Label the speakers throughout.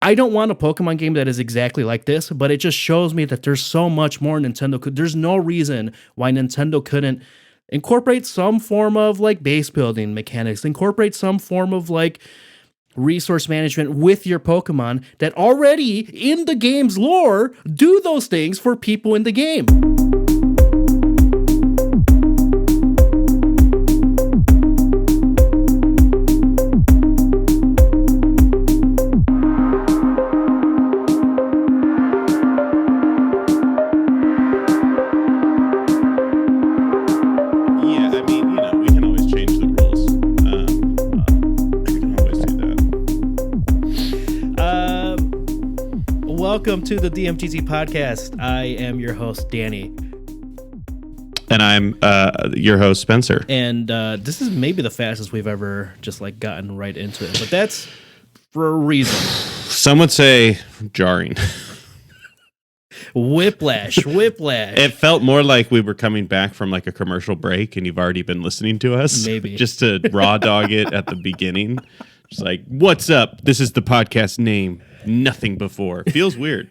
Speaker 1: I don't want a Pokemon game that is exactly like this, but it just shows me that there's so much more Nintendo could. There's no reason why Nintendo couldn't incorporate some form of like base building mechanics, incorporate some form of like resource management with your Pokemon that already in the game's lore do those things for people in the game. Welcome to the DMTZ podcast. I am your host, Danny.
Speaker 2: And I'm your host, Spencer.
Speaker 1: And this is maybe the fastest we've ever just like gotten right into it. But that's for a reason.
Speaker 2: Some would say jarring.
Speaker 1: Whiplash.
Speaker 2: It felt more like we were coming back from like a commercial break and you've already been listening to us.
Speaker 1: Maybe.
Speaker 2: Just to raw dog it at the beginning. Just like, what's up? This is the podcast name. Nothing before. Feels weird.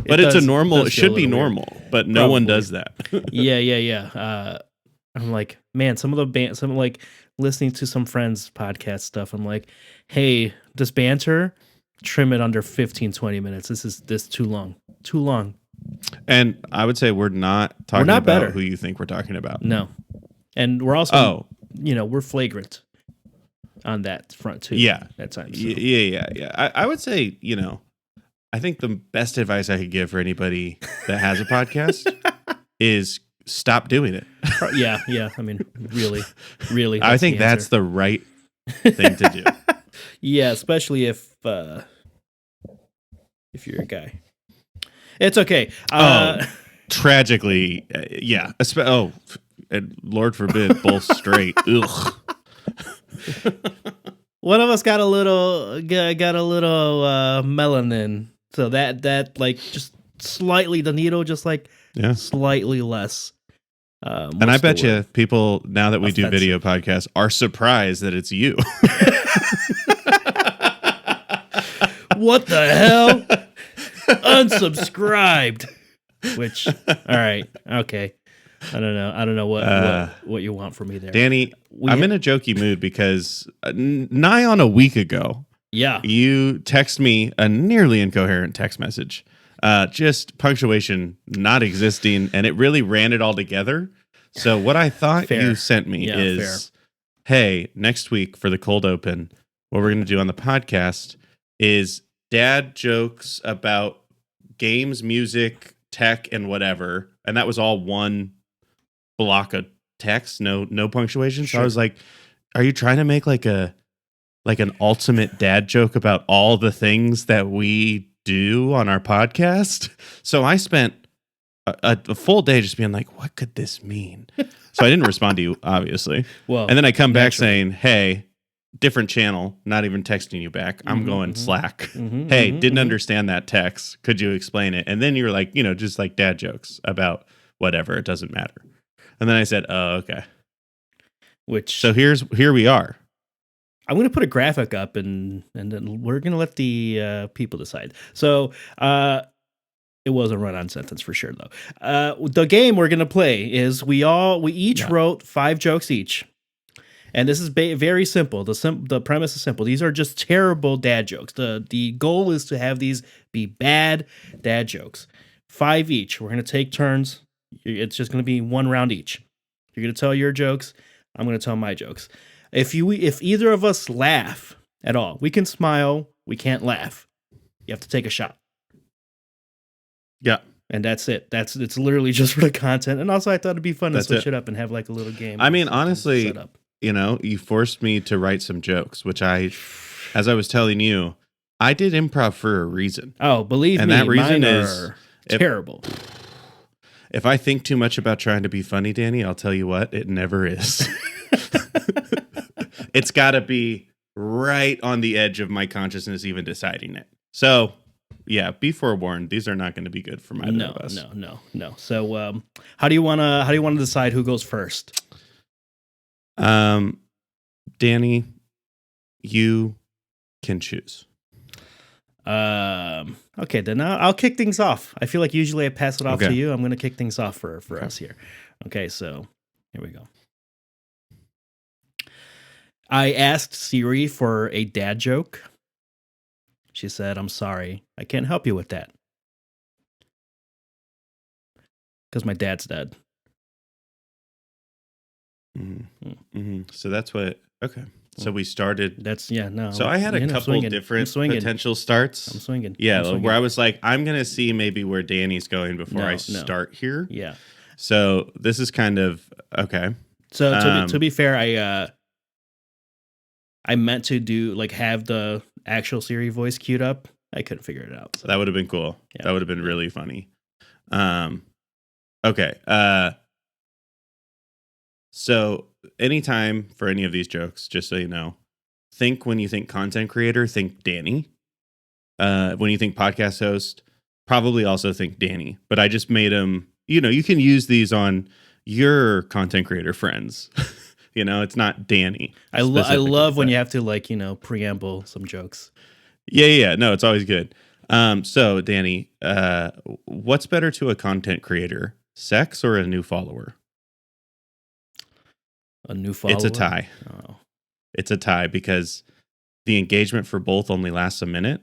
Speaker 2: But it's a normal, it should be normal, but no one does that.
Speaker 1: Yeah. I'm like, man, some of the band, some like listening to some friends' podcast stuff. I'm like, hey, this banter, trim it under 15, 20 minutes. This too long.
Speaker 2: And I would say we're not talking about who you think we're talking about.
Speaker 1: No. And we're also, we're flagrant on that front too.
Speaker 2: Yeah.
Speaker 1: At times. So.
Speaker 2: Yeah. I would say, I think the best advice I could give for anybody that has a podcast is stop doing it.
Speaker 1: Yeah. I mean, really.
Speaker 2: I think that's the right thing to do.
Speaker 1: Yeah, especially if you're a guy. It's okay.
Speaker 2: Tragically, yeah. And Lord forbid, both straight. Ugh.
Speaker 1: One of us got a little melanin, so that like just slightly the needle just like slightly less.
Speaker 2: And I bet you people now that we do video podcasts are surprised that it's you.
Speaker 1: What the hell? Unsubscribed. Which, all right, okay. I don't know what you want from me there,
Speaker 2: Danny. I'm in a jokey mood because nigh on a week ago, you text me a nearly incoherent text message, just punctuation not existing, and it really ran it all together. So what I thought you sent me is, hey, next week for the cold open, what we're going to do on the podcast is dad jokes about games, music, tech, and whatever, and that was all one block of text, no punctuation. So I was like, are you trying to make like an ultimate dad joke about all the things that we do on our podcast? So I spent a full day just being like, what could this mean? So I didn't respond to you, obviously. Well, and then I come back saying, hey, different channel, not even texting you back. I'm going Slack. Hey, didn't understand that text. Could you explain it? And then you were like, just like dad jokes about whatever. It doesn't matter. And then I said, oh, okay. So here we are.
Speaker 1: I'm going to put a graphic up and then we're going to let the people decide. So it was a run-on sentence for sure, though. The game we're going to play is we each wrote 5 jokes each. And this is very simple. The premise is simple. These are just terrible dad jokes. The goal is to have these be bad dad jokes. 5 each. We're going to take turns. It's just going to be 1 round each. You're going to tell your jokes. I'm going to tell my jokes. If either of us laugh at all, we can smile. We can't laugh. You have to take a shot.
Speaker 2: Yeah.
Speaker 1: And that's it. It's literally just for the content. And also I thought it'd be fun to switch it up and have like a little game.
Speaker 2: I mean, honestly, you forced me to write some jokes, which as I was telling you, I did improv for a reason.
Speaker 1: Oh, believe me,
Speaker 2: and that reason
Speaker 1: mine
Speaker 2: is
Speaker 1: terrible.
Speaker 2: If I think too much about trying to be funny, Danny, I'll tell you what, it never is. It's got to be right on the edge of my consciousness even deciding it. So, yeah, be forewarned. These are not going to be good for either of us.
Speaker 1: No. So, how do you want to decide who goes first?
Speaker 2: Danny, you can choose.
Speaker 1: Okay, then I'll kick things off. I feel like usually I pass it off to you. I'm going to kick things off for us here. Okay, so here we go. I asked Siri for a dad joke. She said, "I'm sorry, I can't help you with that. Because my dad's dead."
Speaker 2: So that's what, okay. So we started.
Speaker 1: No.
Speaker 2: So I had a couple different potential starts.
Speaker 1: I'm swinging.
Speaker 2: Yeah, where I was like, I'm going to see maybe where Danny's going before I start here.
Speaker 1: Yeah.
Speaker 2: So this is kind of, okay.
Speaker 1: So to be fair, I meant to do like have the actual Siri voice queued up. I couldn't figure it out. So.
Speaker 2: That would have been cool. Yeah. That would have been really funny. Okay. So anytime for any of these jokes, just so you know, think when you think content creator, think Danny. When you think podcast host, probably also think Danny. But I just made them, you can use these on your content creator friends. It's not Danny.
Speaker 1: I love when you have to preamble some jokes.
Speaker 2: Yeah. No, it's always good. So Danny, what's better to a content creator, sex or a new follower?
Speaker 1: A new follower?
Speaker 2: It's a tie.
Speaker 1: Oh.
Speaker 2: It's a tie because the engagement for both only lasts a minute.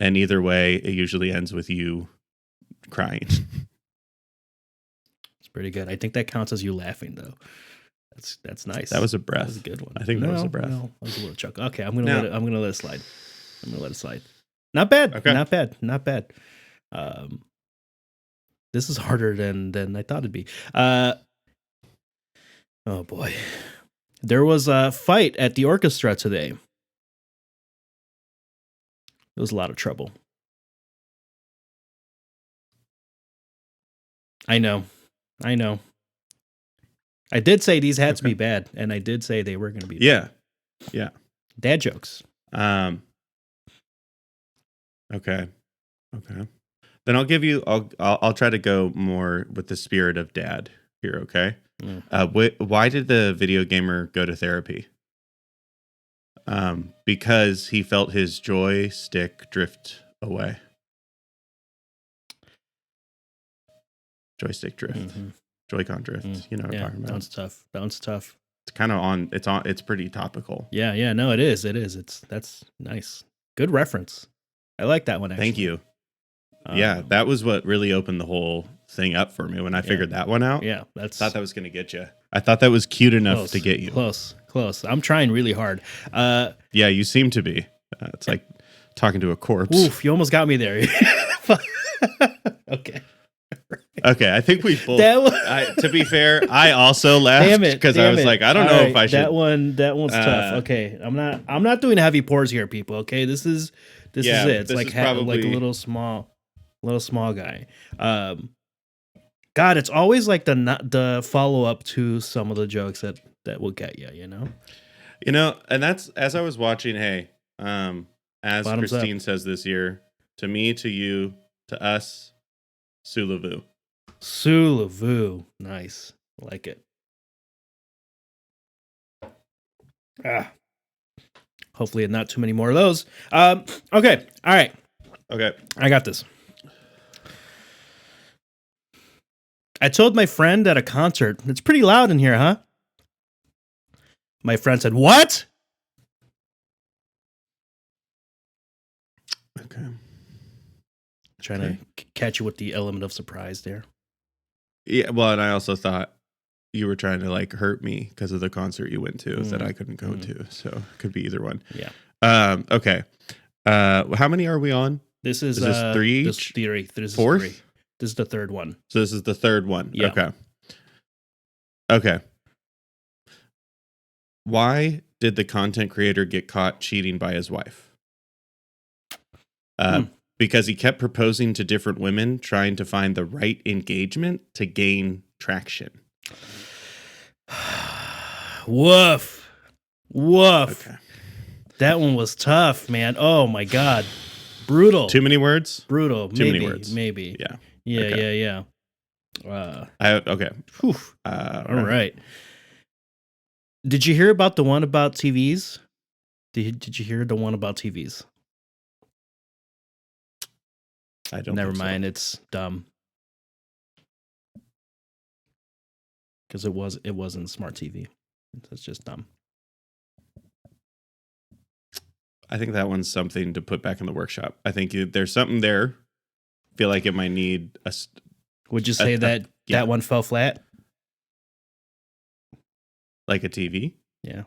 Speaker 2: And either way, it usually ends with you crying.
Speaker 1: It's pretty good. I think that counts as you laughing, though. That's nice.
Speaker 2: That was a breath.
Speaker 1: That was a good one.
Speaker 2: I think that was a breath.
Speaker 1: No, that was a little chuckle. Okay, I'm gonna let it slide. I'm gonna let it slide. Not bad. Okay. Not bad. This is harder than I thought it'd be. Oh boy. There was a fight at the orchestra today. It was a lot of trouble. I know. I did say these had to be bad, and I did say they were going to be bad.
Speaker 2: Yeah.
Speaker 1: Dad jokes.
Speaker 2: Okay. Then I'll give you. I'll try to go more with the spirit of dad here. Okay. Why did the video gamer go to therapy? Because he felt his joystick drift away. Joystick drift. Mm-hmm. Joy-Con drift. You know what I'm talking about.
Speaker 1: That one's tough.
Speaker 2: It's kind of it's pretty topical.
Speaker 1: Yeah, no, it is. That's nice. Good reference. I like that one, actually.
Speaker 2: Thank you. Yeah, that was what really opened the whole thing up for me when I figured that one out.
Speaker 1: Yeah,
Speaker 2: thought that was going to get you. I thought that was cute enough to get you.
Speaker 1: Close. I'm trying really hard.
Speaker 2: Yeah, you seem to be. It's like talking to a corpse.
Speaker 1: Oof, you almost got me there. Okay.
Speaker 2: Okay, I think we both. To be fair, I also left because I was like, I don't know if I should.
Speaker 1: That one's tough. Okay, I'm not doing heavy pours here, people. Okay, this is it. It's like like a little small guy. God, it's always like the follow up to some of the jokes that will get you.
Speaker 2: And that's as I was watching. Hey, as
Speaker 1: Bottoms
Speaker 2: Christine
Speaker 1: up.
Speaker 2: says this year, to me, to you, to us, Sulavu.
Speaker 1: Nice. I like it. Hopefully not too many more of those. Okay. All right.
Speaker 2: Okay.
Speaker 1: I got this. I told my friend at a concert, it's pretty loud in here, huh? My friend said, "What?"
Speaker 2: Okay.
Speaker 1: Trying to catch you with the element of surprise there.
Speaker 2: Yeah, well, and I also thought you were trying to like hurt me because of the concert you went to that I couldn't go to. So it could be either one.
Speaker 1: Yeah.
Speaker 2: Okay. How many are we on?
Speaker 1: This is
Speaker 2: three.
Speaker 1: This is
Speaker 2: fourth.
Speaker 1: Three. This is the third one.
Speaker 2: So this is the third one.
Speaker 1: Yeah.
Speaker 2: Okay. Why did the content creator get caught cheating by his wife? Because he kept proposing to different women, trying to find the right engagement to gain traction.
Speaker 1: Woof.
Speaker 2: Okay.
Speaker 1: That one was tough, man. Oh my God. Brutal.
Speaker 2: Too many words?
Speaker 1: Brutal.
Speaker 2: Too many words.
Speaker 1: Maybe.
Speaker 2: Yeah.
Speaker 1: Yeah.
Speaker 2: Okay.
Speaker 1: All right. Did you hear about the one about TVs? Did you hear the one about TVs?
Speaker 2: I don't.
Speaker 1: Never mind. It's dumb. Because it wasn't smart TV. It's just dumb.
Speaker 2: I think that one's something to put back in the workshop. I think there's something there. Feel like it might need a.
Speaker 1: Would you say that one fell flat?
Speaker 2: Like a TV?
Speaker 1: Yeah.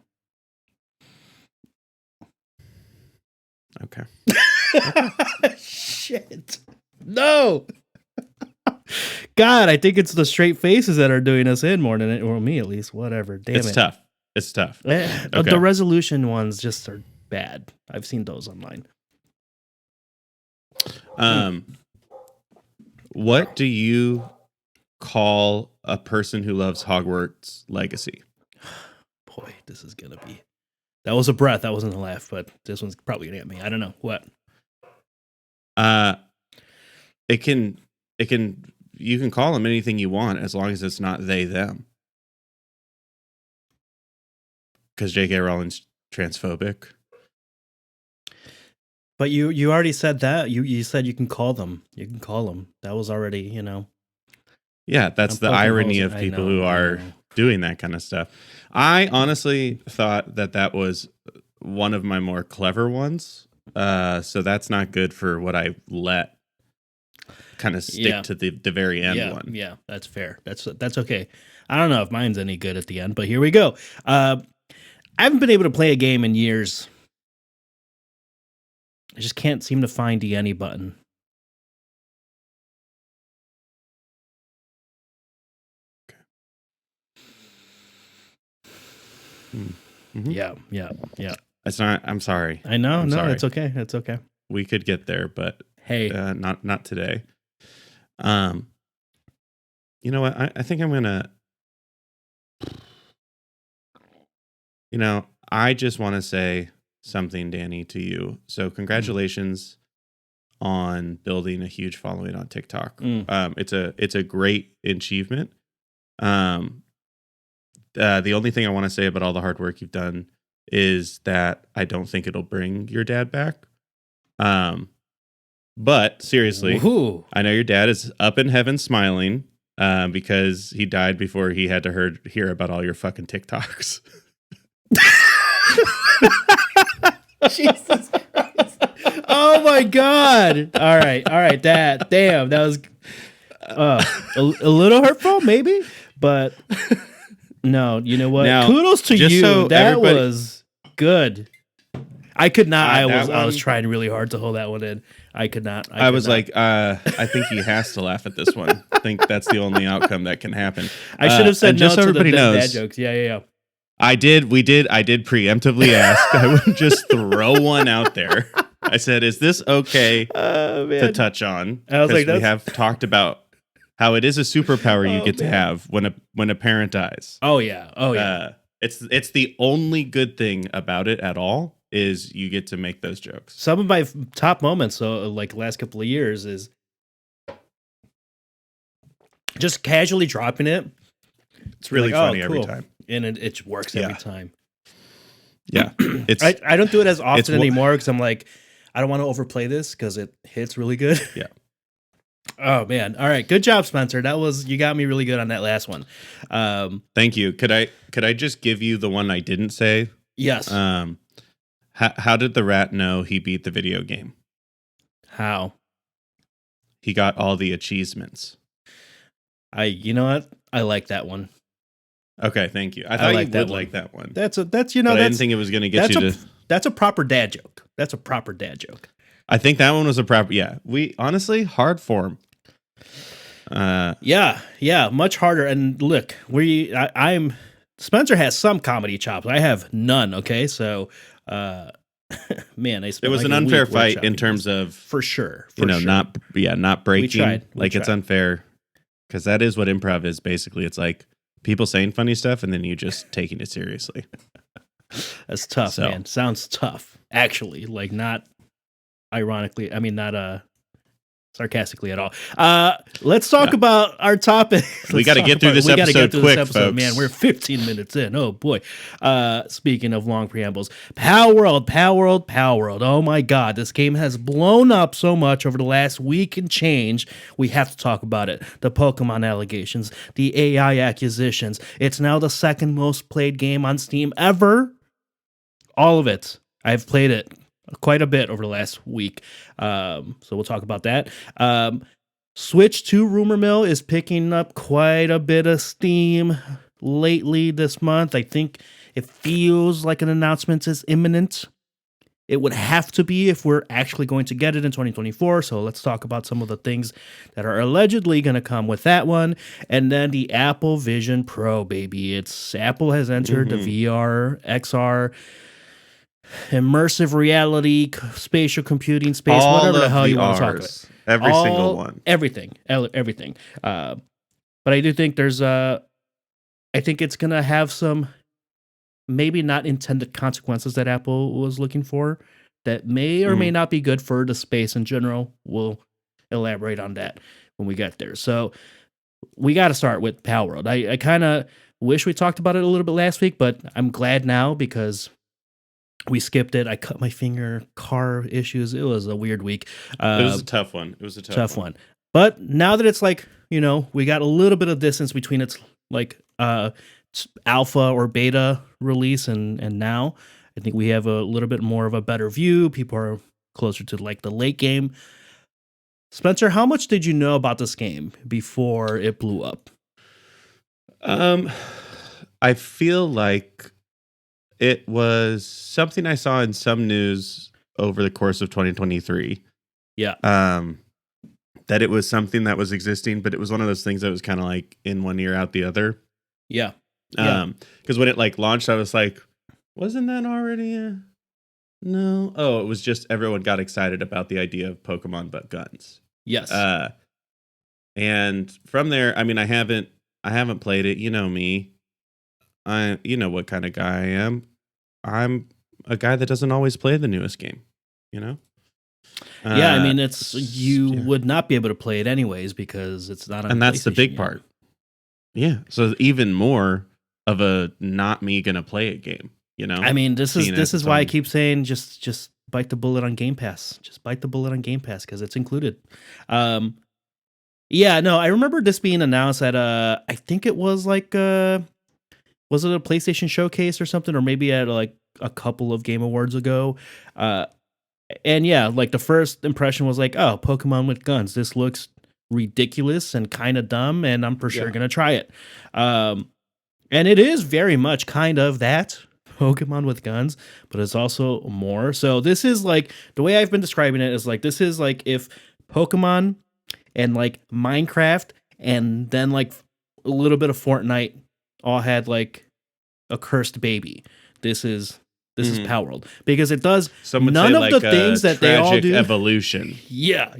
Speaker 2: Okay.
Speaker 1: Shit. No. God, I think it's the straight faces that are doing us in more than it, or me at least. Whatever. Damn
Speaker 2: it's tough. It's tough.
Speaker 1: Okay. The resolution ones just are bad. I've seen those online.
Speaker 2: What do you call a person who loves Hogwarts Legacy?
Speaker 1: Boy, this is gonna be. That was a breath. That wasn't a laugh, but this one's probably gonna get me. I don't know what.
Speaker 2: You can call them anything you want as long as it's not they them. Because J.K. Rowling's transphobic.
Speaker 1: But you already said that. You said you can call them. You can call them. That was already,
Speaker 2: Yeah, that's the irony of people who are doing that kind of stuff. I honestly thought that was one of my more clever ones. So that's not good for what I let kind of stick to the very end one.
Speaker 1: Yeah, that's fair. That's okay. I don't know if mine's any good at the end, but here we go. I haven't been able to play a game in years. I just can't seem to find the any button.
Speaker 2: Mm-hmm.
Speaker 1: Yeah.
Speaker 2: It's not. I'm sorry.
Speaker 1: I know.
Speaker 2: Sorry.
Speaker 1: It's okay. It's okay.
Speaker 2: We could get there, but
Speaker 1: hey,
Speaker 2: not today. You know what? I think I'm gonna. I just want to say something, Danny, to you. So congratulations on building a huge following on TikTok. It's a great achievement. The only thing I want to say about all the hard work you've done is that I don't think it'll bring your dad back. But seriously, I know your dad is up in heaven smiling because he died before he had to hear about all your fucking TikToks.
Speaker 1: Jesus Christ. Oh my God. All right. That was a little hurtful, maybe, but no, you know what?
Speaker 2: Now,
Speaker 1: kudos to you.
Speaker 2: So
Speaker 1: that was good. I could not. I was trying really hard to hold that one in. I could not.
Speaker 2: I was like, I think he has to laugh at this one. I think that's the only outcome that can happen.
Speaker 1: I should have said no
Speaker 2: just so
Speaker 1: to
Speaker 2: everybody
Speaker 1: the
Speaker 2: knows,
Speaker 1: dad jokes. Yeah.
Speaker 2: I did preemptively ask. I would just throw one out there. I said, is this okay to touch on?
Speaker 1: I was like,
Speaker 2: we have talked about how it is a superpower you get to have when a parent dies.
Speaker 1: Oh yeah.
Speaker 2: It's the only good thing about it at all is you get to make those jokes.
Speaker 1: Some of my top moments, like last couple of years, is just casually dropping it.
Speaker 2: It's really funny every time.
Speaker 1: And it works every time.
Speaker 2: Yeah.
Speaker 1: I don't do it as often anymore because I'm like, I don't want to overplay this because it hits really good.
Speaker 2: Yeah.
Speaker 1: Oh man. All right. Good job, Spencer. You got me really good on that last one.
Speaker 2: Thank you. Could I just give you the one I didn't say?
Speaker 1: Yes.
Speaker 2: How did the rat know he beat the video game?
Speaker 1: How?
Speaker 2: He got all the achievements.
Speaker 1: You know what? I like that one.
Speaker 2: Okay, thank you. I thought you would like that one.
Speaker 1: That's
Speaker 2: I didn't think it was going to get you to.
Speaker 1: That's a proper dad joke. That's a proper dad joke.
Speaker 2: I think that one was a proper. Yeah, we honestly hard form.
Speaker 1: Yeah, much harder. And look, I'm Spencer has some comedy chops. I have none. Okay, so man, it
Speaker 2: was an unfair fight in terms of
Speaker 1: for sure.
Speaker 2: Not breaking.
Speaker 1: We tried.
Speaker 2: It's unfair because that is what improv is. Basically, it's like people saying funny stuff and then you just taking it seriously.
Speaker 1: That's tough, man. Sounds tough, actually. Like not ironically. I mean, not sarcastically at all. Let's talk about our topic.
Speaker 2: We got to get through this episode quick, folks.
Speaker 1: Man, we're 15 minutes in. Oh boy. Speaking of long preambles, Palworld. Oh my God, this game has blown up so much over the last week and change. We have to talk about it. The Pokemon allegations, the AI acquisitions. It's now the second most played game on Steam ever. All of it. I've played it quite a bit over the last week. So we'll talk about that. Switch 2 rumor mill is picking up quite a bit of steam lately this month. I think it feels like an announcement is imminent. It would have to be if we're actually going to get it in 2024. So let's talk about some of the things that are allegedly going to come with that one. And then the Apple Vision Pro, baby. Apple has entered the VR, XR, immersive reality, spatial computing space,
Speaker 2: all
Speaker 1: whatever the hell you want to talk about.
Speaker 2: Every single one.
Speaker 1: Everything. But I do think I think it's going to have some maybe not intended consequences that Apple was looking for that may or may not be good for the space in general. We'll elaborate on that when we get there. So we got to start with Palworld. I kind of wish we talked about it a little bit last week, but I'm glad now because we skipped it. I cut my finger, car issues. It was a weird week.
Speaker 2: It was a tough one. It was a tough one.
Speaker 1: But now that it's like, we got a little bit of distance between its like alpha or beta release and now, I think we have a little bit more of a better view. People are closer to like the late game. Spencer, how much did you know about this game before it blew up?
Speaker 2: I feel like it was something I saw in some news over the course of 2023.
Speaker 1: Yeah.
Speaker 2: That it was something that was existing, but it was one of those things that was kind of like in one ear out the other.
Speaker 1: Yeah.
Speaker 2: Because when it like launched, I was like, wasn't that already no? Oh, it was just everyone got excited about the idea of Pokemon but guns.
Speaker 1: Yes.
Speaker 2: And from there, I mean, I haven't played it. You know me. You know what kind of guy I am. I'm a guy that doesn't always play the newest game, Yeah,
Speaker 1: I mean, would not be able to play it anyways because it's not on
Speaker 2: and that's the big part. Yeah, so even more of a not me gonna play it game,
Speaker 1: I mean, this is why I keep saying just bite the bullet on Game Pass. Just bite the bullet on Game Pass because it's included. Yeah, no, I remember this being announced at I think it was like was it a PlayStation showcase or something, or maybe at like a couple of Game Awards ago? And yeah, like the first impression was like, oh, Pokemon with guns. This looks ridiculous and kind of dumb, and I'm for sure gonna try it. And it is very much kind of that Pokemon with guns, but it's also more. So this is like the way I've been describing it is like this is like if Pokemon and like Minecraft and then like a little bit of Fortnite all had like a cursed baby. This is Palworld because it does none of the things that they all do.
Speaker 2: Evolution.
Speaker 1: Yeah.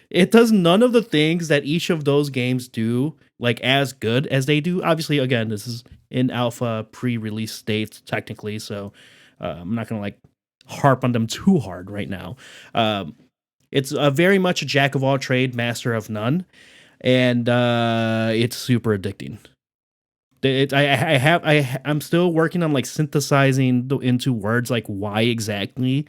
Speaker 1: It does none of the things that each of those games do like as good as they do. Obviously, again, this is in alpha pre-release state technically, so I'm not gonna like harp on them too hard right now. It's very much a jack of all trade, master of none, and it's super addicting. I'm still working on like synthesizing into words like why exactly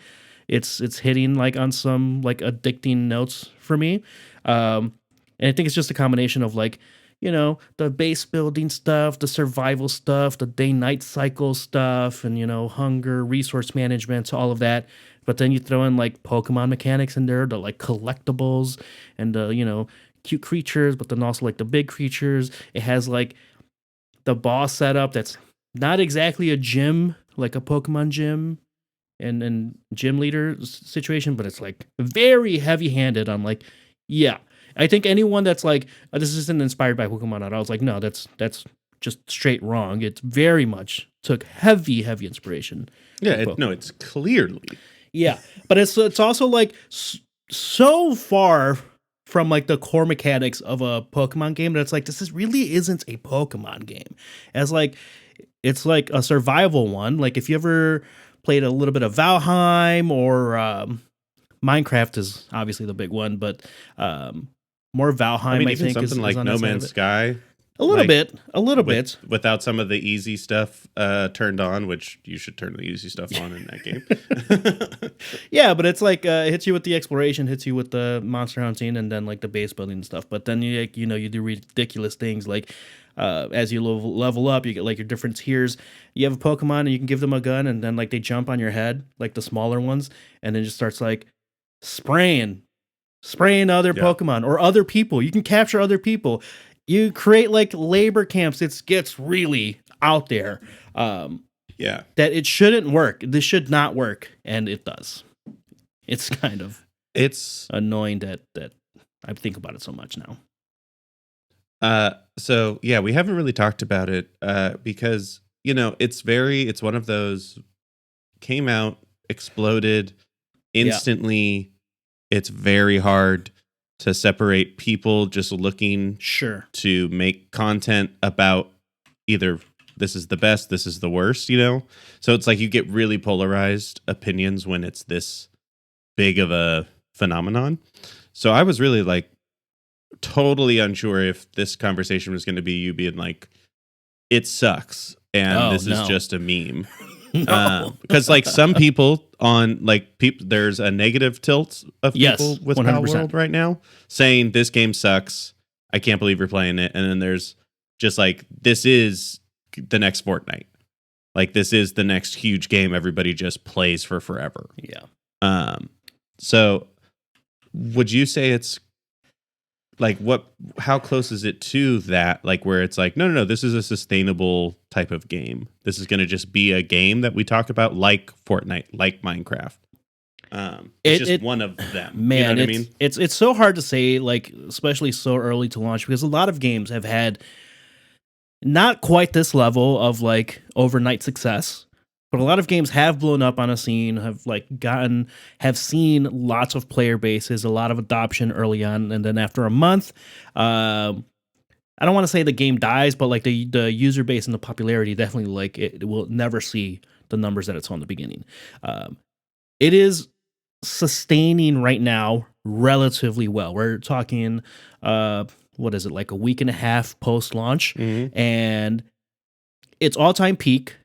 Speaker 1: it's hitting like on some like addicting notes for me. And I think it's just a combination of like, the base building stuff, the survival stuff, the day-night cycle stuff, and, hunger, resource management, all of that. But then you throw in like Pokemon mechanics in there, the like collectibles and the, cute creatures, but then also like the big creatures. It has like the boss setup that's not exactly a gym, like a Pokemon gym and gym leader situation, but it's like very heavy-handed on like, yeah. I think anyone that's like, this isn't inspired by Pokemon at all, I was like, no, that's just straight wrong. It's very much took heavy inspiration.
Speaker 2: Yeah, it's clearly.
Speaker 1: Yeah, but it's also like so far from like the core mechanics of a Pokemon game that it's like this really isn't a Pokemon game. As like it's like a survival one. Like if you ever played a little bit of Valheim or Minecraft is obviously the big one, but more Valheim, I
Speaker 2: even
Speaker 1: think,
Speaker 2: something
Speaker 1: is
Speaker 2: like
Speaker 1: on
Speaker 2: No
Speaker 1: that side of
Speaker 2: Man's
Speaker 1: it.
Speaker 2: Sky.
Speaker 1: A little bit.
Speaker 2: Without some of the easy stuff turned on, which you should turn the easy stuff on in that game.
Speaker 1: Yeah, but it's like it hits you with the exploration, hits you with the monster hunting, and then like the base building and stuff. But then you like, you do ridiculous things like as you level up, you get like your different tiers. You have a Pokemon and you can give them a gun, and then like they jump on your head, like the smaller ones, and then it just starts like spraying other Pokemon or other people. You can capture other people. You create like labor camps. It gets really out there. That it shouldn't work. This should not work, and it does. It's kind of annoying that I think about it so much now.
Speaker 2: So yeah, we haven't really talked about it because it's one of those came out, exploded instantly. Yeah. It's very hard to separate people just looking to make content about either this is the best, this is the worst, So it's like you get really polarized opinions when it's this big of a phenomenon. So I was really like totally unsure if this conversation was going to be you being like, it sucks and this is just a meme. Because like some people on like there's a negative tilt of people with Palworld right now saying this game sucks. I can't believe you're playing it. And then there's just like, this is the next Fortnite. Like this is the next huge game everybody just plays for forever.
Speaker 1: Yeah.
Speaker 2: So would you say it's like how close is it to that, like where it's like no, this is a sustainable type of game, this is going to just be a game that we talk about like Fortnite, like Minecraft? It's just one of them,
Speaker 1: man.
Speaker 2: You know what I mean?
Speaker 1: It's so hard to say, like especially so early to launch, because a lot of games have had not quite this level of like overnight success. But a lot of games have blown up on a scene, have seen lots of player bases, a lot of adoption early on, and then after a month, I don't want to say the game dies, but like the user base and the popularity definitely like it will never see the numbers that it's on the beginning. It is sustaining right now relatively well. We're talking, what is it, like a week and a half post launch, and its all time peak.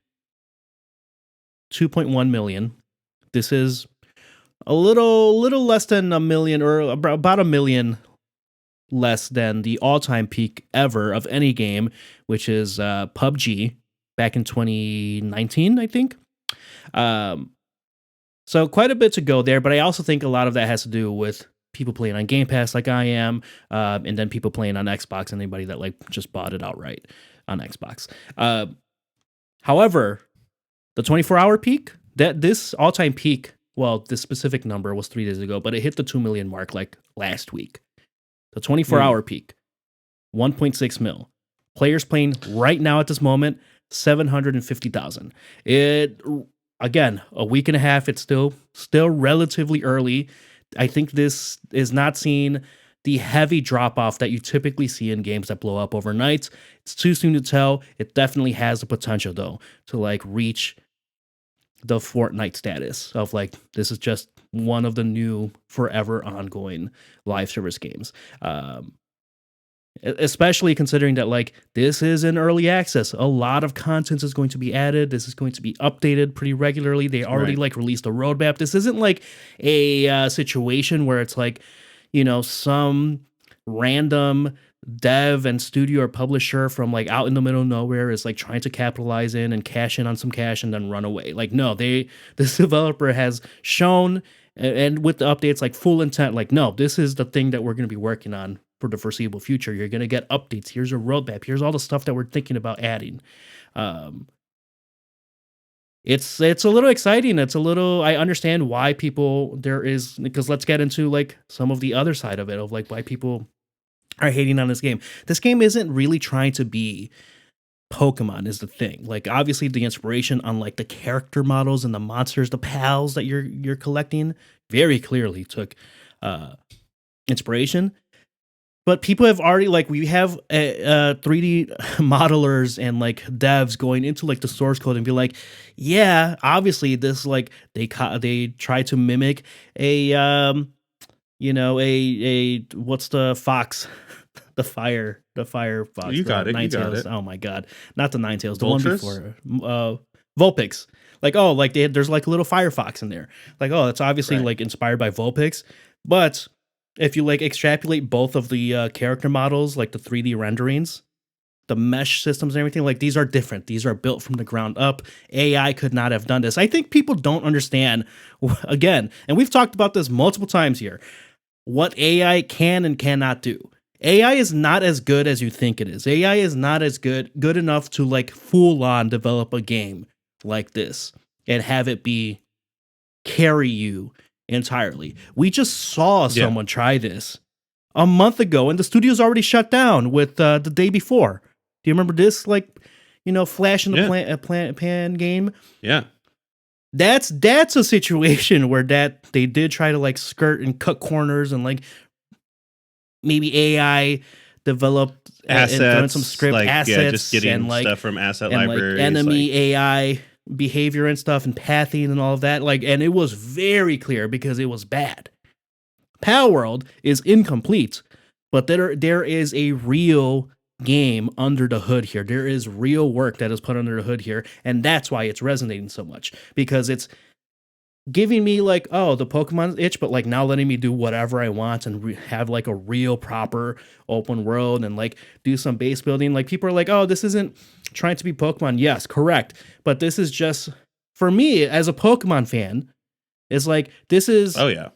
Speaker 1: 2.1 million. This is a little less than a million, or about a million less than the all-time peak ever of any game, which is PUBG back in 2019, I think. So quite a bit to go there, but I also think a lot of that has to do with people playing on Game Pass like I am, and then people playing on Xbox, anybody that like just bought it outright on Xbox. However, the 24-hour peak, this all-time peak, well, this specific number was 3 days ago, but it hit the 2 million mark like last week. The 24-hour peak, 1.6 mil. Players playing right now at this moment, 750,000. It, again, a week and a half, it's still relatively early. I think this is not seeing the heavy drop-off that you typically see in games that blow up overnight. It's too soon to tell. It definitely has the potential, though, to like reach the Fortnite status of like, this is just one of the new forever ongoing live service games. Especially considering that like this is in early access. A lot of content is going to be added. This is going to be updated pretty regularly. They already like released a roadmap. This isn't like a situation where it's like, some random dev and studio or publisher from like out in the middle of nowhere is like trying to capitalize in and cash in on some cash and then run away. Like, no, this developer has shown, and with the updates, like full intent, like, no, this is the thing that we're going to be working on for the foreseeable future. You're going to get updates. Here's a roadmap. Here's all the stuff that we're thinking about adding. It's a little exciting. I understand why because let's get into like some of the other side of it, of like why people are hating on this game. This game isn't really trying to be Pokemon is the thing. Like obviously the inspiration on like the character models and the monsters, the pals that you're collecting very clearly took inspiration. But people have already like we have 3D modelers and like devs going into like the source code and be like, yeah, obviously this like they try to mimic a a what's the fox, the fire fox.
Speaker 2: You got it.
Speaker 1: Nine
Speaker 2: You got
Speaker 1: tails.
Speaker 2: it.
Speaker 1: Oh my god, not the nine tails. The
Speaker 2: Vultures?
Speaker 1: one before. Vulpix. Like there's like a little firefox in there. Like that's obviously
Speaker 2: Right.
Speaker 1: like inspired by Vulpix, but if you like extrapolate both of the character models, like the 3D renderings, the mesh systems and everything, like these are different. These are built from the ground up. AI could not have done this. I think people don't understand, again, and we've talked about this multiple times here, what AI can and cannot do. AI is not as good as you think it is. AI is not as good enough to like full on develop a game like this and have it be carry you entirely. We just saw someone try this a month ago, and the studio's already shut down with the day before. Do you remember this? Like, Flash in the pan game.
Speaker 2: Yeah,
Speaker 1: that's a situation where they did try to like skirt and cut corners and like maybe AI developed
Speaker 2: assets,
Speaker 1: and some script
Speaker 2: like,
Speaker 1: assets,
Speaker 2: just getting
Speaker 1: and like
Speaker 2: stuff from asset
Speaker 1: and
Speaker 2: libraries,
Speaker 1: like enemy
Speaker 2: like,
Speaker 1: AI behavior and stuff and pathing and all of that. Like, and it was very clear because it was bad. Palworld is incomplete, but there is a real game under the hood here. There is real work that is put under the hood here, and that's why it's resonating so much, because it's giving me like, oh, the Pokemon itch, but like now letting me do whatever I want and have like a real proper open world and like do some base building. Like people are like, oh, this isn't trying to be Pokemon. Yes, correct. But this is just, for me as a Pokemon fan, is like, this is,
Speaker 2: oh yeah,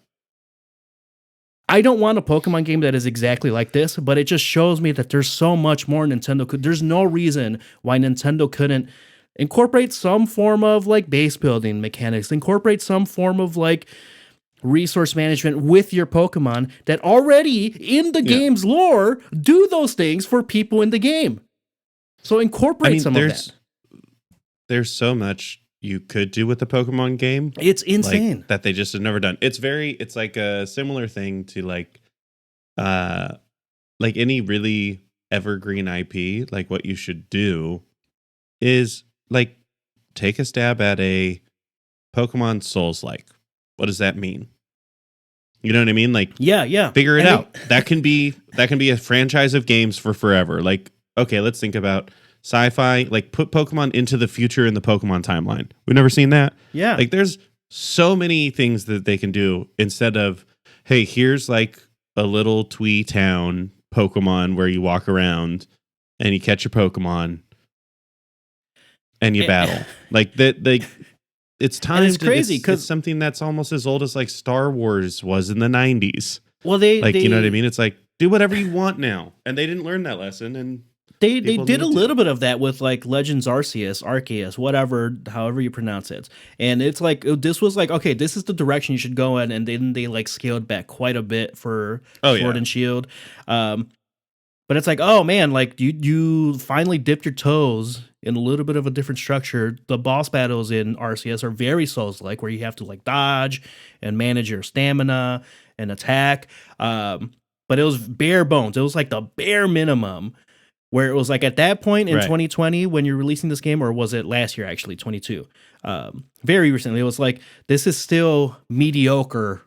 Speaker 1: I don't want a Pokemon game that is exactly like this, but it just shows me that there's so much more Nintendo could. There's no reason why Nintendo couldn't incorporate some form of like base building mechanics, incorporate some form of like resource management with your Pokemon that already in the game's lore do those things for people in the game. So incorporate some of that.
Speaker 2: There's so much you could do with the Pokemon game.
Speaker 1: It's insane.
Speaker 2: Like, that they just have never done. It's like a similar thing to like any really evergreen IP. Like what you should do is like take a stab at a Pokemon Souls-like. What does that mean? You know what I mean? Like,
Speaker 1: yeah.
Speaker 2: Figure it out. That can be a franchise of games for forever. Like, okay, let's think about sci-fi. Like, put Pokemon into the future in the Pokemon timeline. We've never seen that.
Speaker 1: Yeah.
Speaker 2: Like, there's so many things that they can do instead of, hey, here's like a little twee town Pokemon where you walk around and you catch your Pokemon and you battle. Like that. It's time.
Speaker 1: And it's crazy because
Speaker 2: it's something that's almost as old as like Star Wars was in the 90s.
Speaker 1: Well,
Speaker 2: you know what I mean? It's like, do whatever you want now. And they didn't learn that lesson. And
Speaker 1: they did a little bit of that with like Legends Arceus, whatever, however you pronounce it. And it's like, this was like, okay, this is the direction you should go in. And then they like scaled back quite a bit for Sword and Shield. But it's like, oh man, like you finally dipped your toes in a little bit of a different structure. The boss battles in Arceus are very Souls-like, where you have to like dodge and manage your stamina and attack. But it was bare bones. It was like the bare minimum, where it was like at that point in 2020 when you're releasing this game, or was it last year actually, 22? Very recently, it was like, this is still mediocre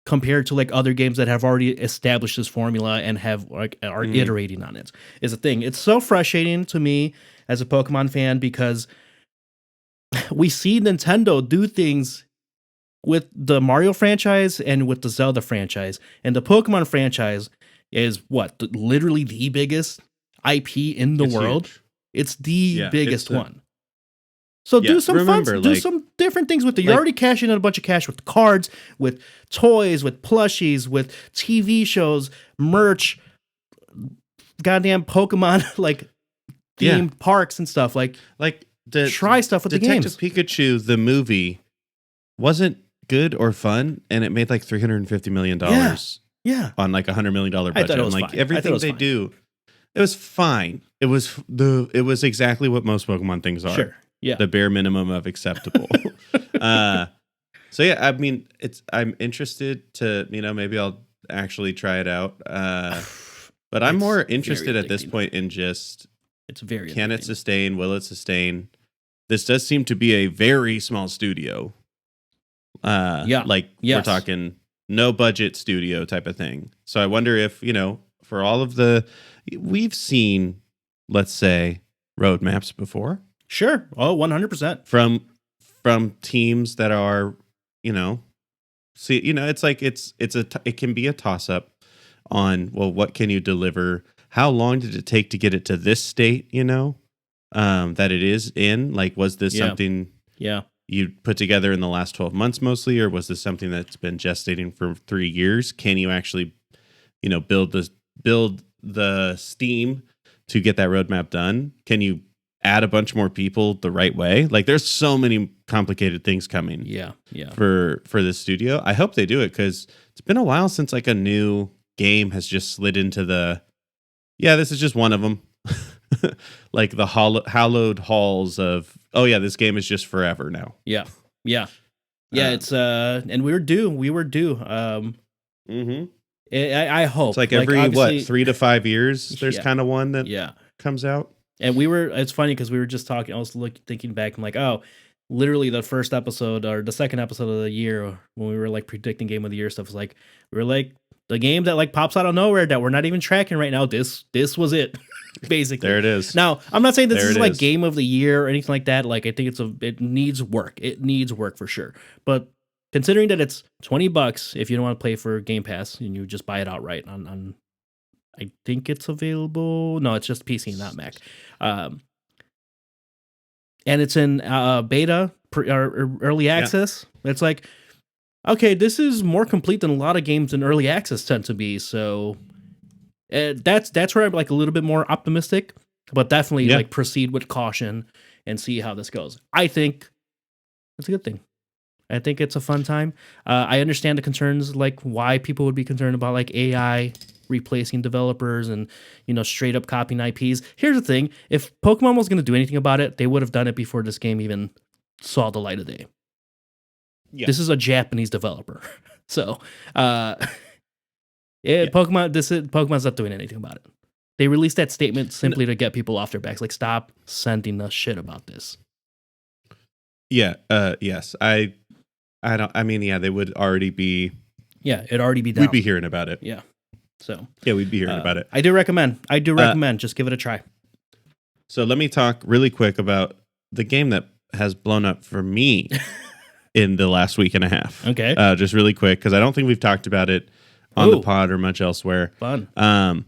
Speaker 1: compared to like other games that have already established this formula and have like are iterating on it, is a thing. It's so frustrating to me as a Pokemon fan, because we see Nintendo do things with the Mario franchise and with the Zelda franchise, and the Pokemon franchise is literally the biggest IP in the world.
Speaker 2: Huge.
Speaker 1: It's the biggest one. So do some do some different things with it. You're already cashing in a bunch of cash with cards, with toys, with plushies, with TV shows, merch, goddamn Pokemon like themed parks and stuff. Like try stuff with the games.
Speaker 2: Detective Pikachu, the movie, wasn't good or fun, and it made like $350 million.
Speaker 1: Yeah,
Speaker 2: on like $100 million budget.
Speaker 1: It was
Speaker 2: like
Speaker 1: fine.
Speaker 2: Everything they do, it was fine. It was exactly what most Pokemon things are.
Speaker 1: Sure. Yeah.
Speaker 2: The bare minimum of acceptable. So yeah, I mean, I'm interested to, maybe I'll actually try it out. But I'm more interested at this point in just
Speaker 1: it's very
Speaker 2: can it sustain? Will it sustain? This does seem to be a very small studio. We're talking no budget studio type of thing. So I wonder if, for all of we've seen, let's say, roadmaps before.
Speaker 1: Sure. Oh, 100%.
Speaker 2: From teams that are, it's like it can be a toss up on, well, what can you deliver? How long did it take to get it to this state, that it is in? Like, was this something you put together in the last 12 months mostly, or was this something that's been gestating for 3 years? Can you actually, build the steam to get that roadmap done? Can you add a bunch more people the right way? Like, there's so many complicated things coming.
Speaker 1: Yeah.
Speaker 2: For this studio, I hope they do it, because it's been a while since like a new game has just slid into this is just one of them. Like the hallowed halls of, this game is just forever now.
Speaker 1: Yeah. It's and we were due. I hope
Speaker 2: it's like every 3 to 5 years there's kind of one that comes out.
Speaker 1: And it's funny because we were just talking, I was thinking back, I'm like, literally the first episode or the second episode of the year when we were like predicting game of the year stuff, was like, we were like, the game that like pops out of nowhere that we're not even tracking right now, this was it. Basically.
Speaker 2: There it is.
Speaker 1: Now, I'm not saying this is like game of the year or anything like that. Like, I think it needs work. It needs work for sure. But considering that it's $20 if you don't want to play for Game Pass and you just buy it outright on I think it's available. No, it's just PC, not Mac. And it's in beta or early access. It's like, okay, this is more complete than a lot of games in early access tend to be. So that's where I'm like a little bit more optimistic, but definitely like proceed with caution and see how this goes. I think it's a good thing. I think it's a fun time. I understand the concerns, like why people would be concerned about like AI replacing developers and, straight up copying IPs. Here's the thing. If Pokemon was going to do anything about it, they would have done it before this game even saw the light of day. Yeah. This is a Japanese developer. So, Pokemon's not doing anything about it. They released that statement simply to get people off their backs. Like, stop sending us shit about this.
Speaker 2: Yeah. Yes. They would already be.
Speaker 1: Yeah, it'd already be down.
Speaker 2: We'd be hearing about it.
Speaker 1: Yeah. So.
Speaker 2: Yeah, we'd be hearing about it.
Speaker 1: I do recommend. Just give it a try.
Speaker 2: So let me talk really quick about the game that has blown up for me in the last week and a half.
Speaker 1: Okay.
Speaker 2: Just really quick, because I don't think we've talked about it on the pod or much elsewhere.
Speaker 1: Fun.
Speaker 2: God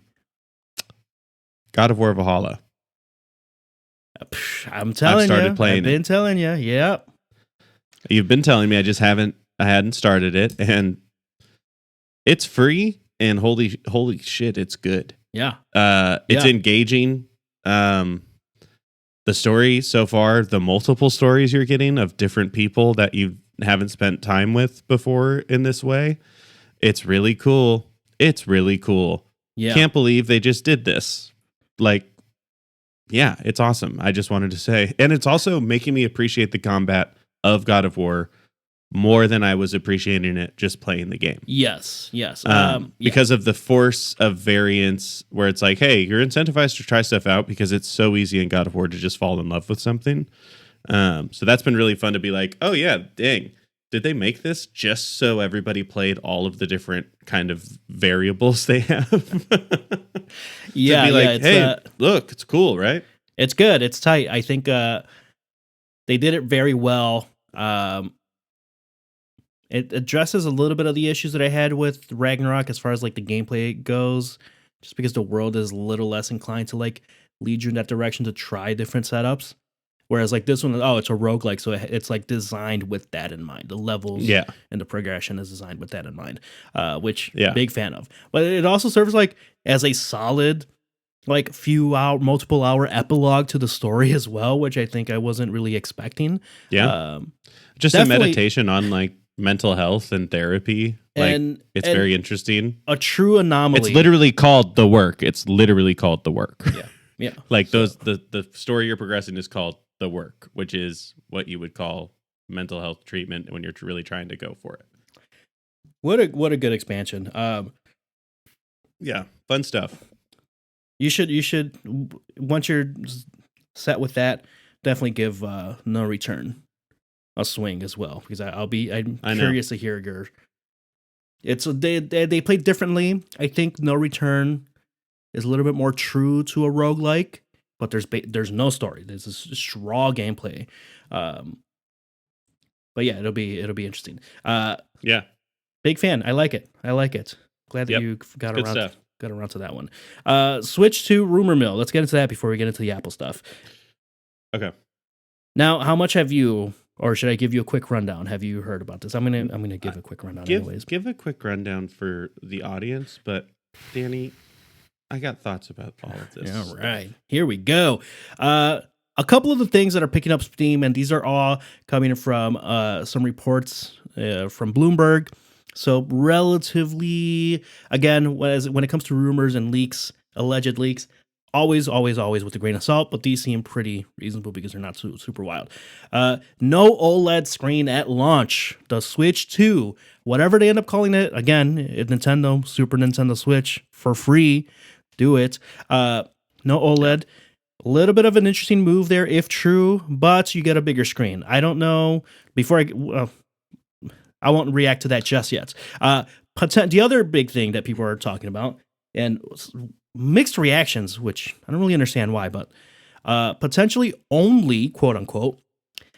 Speaker 2: of War Valhalla.
Speaker 1: I'm telling you.
Speaker 2: I've been
Speaker 1: telling you. Yep.
Speaker 2: You've been telling me. I hadn't started it, and it's free, and holy shit, it's good.
Speaker 1: Yeah.
Speaker 2: It's engaging. The story so far, the multiple stories you're getting of different people that you haven't spent time with before in this way, it's really cool. Yeah. Can't believe they just did this. Like, yeah, it's awesome. I just wanted to say. And it's also making me appreciate the combat of God of War more than I was appreciating it just playing the game.
Speaker 1: Yes.
Speaker 2: Because of the force of variance, where it's like, hey, you're incentivized to try stuff out because it's so easy in God of War to just fall in love with something. So that's been really fun to be like, oh yeah, dang. Did they make this just so everybody played all of the different kind of variables they have?
Speaker 1: Yeah.
Speaker 2: To be like, hey, look, it's cool, right?
Speaker 1: It's good. It's tight. I think they did it very well. It addresses a little bit of the issues that I had with Ragnarok as far as like the gameplay goes, just because the world is a little less inclined to like lead you in that direction to try different setups. Whereas like this one, it's a roguelike, so it's like designed with that in mind. The levels and the progression is designed with that in mind, which big fan of. But it also serves like as a solid like multiple hour epilogue to the story as well, which I think I wasn't really expecting.
Speaker 2: Yeah. Just a meditation on like mental health and therapy. Like, and it's very interesting.
Speaker 1: A true anomaly.
Speaker 2: It's literally called The Work.
Speaker 1: Yeah. Yeah.
Speaker 2: Like the story you're progressing is called The Work, which is what you would call mental health treatment when you're really trying to go for it.
Speaker 1: What a good expansion.
Speaker 2: Yeah, fun stuff.
Speaker 1: You should once you're set with that, definitely give No Return a swing as well, because I'm curious to hear your. It's they play differently. I think No Return is a little bit more true to a roguelike, but there's no story. There's this raw gameplay. But yeah, it'll be interesting.
Speaker 2: Yeah,
Speaker 1: big fan. I like it. Glad that you got
Speaker 2: Good
Speaker 1: around
Speaker 2: stuff.
Speaker 1: got around to that one. Switch to rumor mill. Let's get into that before we get into the Apple stuff.
Speaker 2: Okay.
Speaker 1: Now, how much have you, or should I give you a quick rundown? Have you heard about this? I'm gonna give a quick rundown.
Speaker 2: Give a quick rundown for the audience, but Danny, I got thoughts about all of this.
Speaker 1: All right, here we go. A couple of the things that are picking up steam, and these are all coming from some reports from Bloomberg. So relatively, again, when it comes to rumors and leaks, alleged leaks, always with a grain of salt, but these seem pretty reasonable because they're not super wild. No OLED screen at launch. The Switch 2, whatever they end up calling it, again, Nintendo, Super Nintendo Switch, for free, do it. No OLED. A little bit of an interesting move there, if true, but you get a bigger screen. I don't know. I won't react to that just yet. The other big thing that people are talking about, and mixed reactions, which I don't really understand why, but potentially only, quote unquote,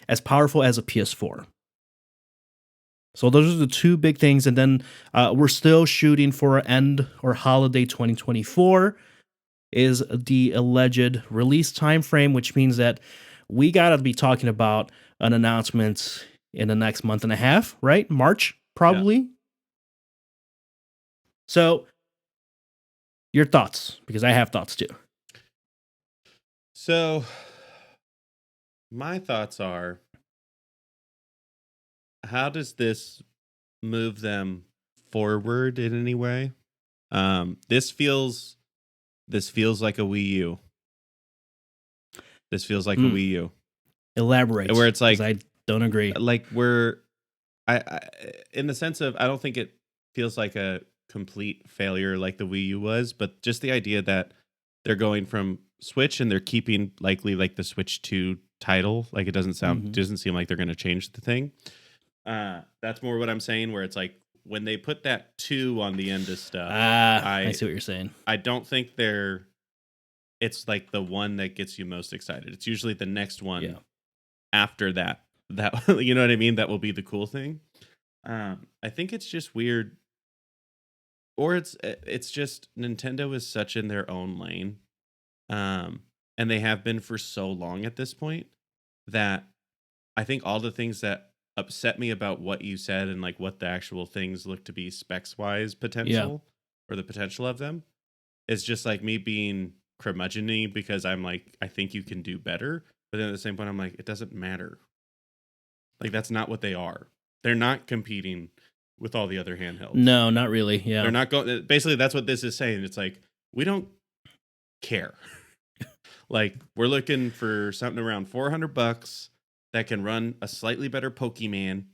Speaker 1: as powerful as a PS4. So those are the two big things. And then we're still shooting for end or holiday 2024 is the alleged release time frame, which means that we got to be talking about an announcement in the next month and a half, right? March, probably. Yeah. So, your thoughts, because I have thoughts too.
Speaker 2: So, my thoughts are, how does this move them forward in any way? This feels like a Wii U. This feels like a Wii U.
Speaker 1: Elaborate.
Speaker 2: Where it's like,
Speaker 1: I don't agree.
Speaker 2: Like I in the sense of, I don't think it feels like a complete failure like the Wii U was, but just the idea that they're going from Switch and they're keeping likely like the Switch 2 title. Like it doesn't seem like they're going to change the thing. That's more what I'm saying, where it's like when they put that 2 on the end of stuff.
Speaker 1: I see what you're saying.
Speaker 2: I don't think it's like the one that gets you most excited. It's usually the next one after that. You know what I mean? That will be the cool thing. I think it's just weird, or it's just Nintendo is such in their own lane, and they have been for so long at this point, that I think all the things that upset me about what you said and like what the actual things look to be specs wise potential or the potential of them is just like me being curmudgeon-y, because I'm like, I think you can do better, but then at the same point I'm like, it doesn't matter. Like, that's not what they are. They're not competing with all the other handhelds.
Speaker 1: No, not really. Yeah.
Speaker 2: They're not going. Basically, that's what this is saying. It's like, we don't care. Like, we're looking for something around $400 that can run a slightly better Pokemon,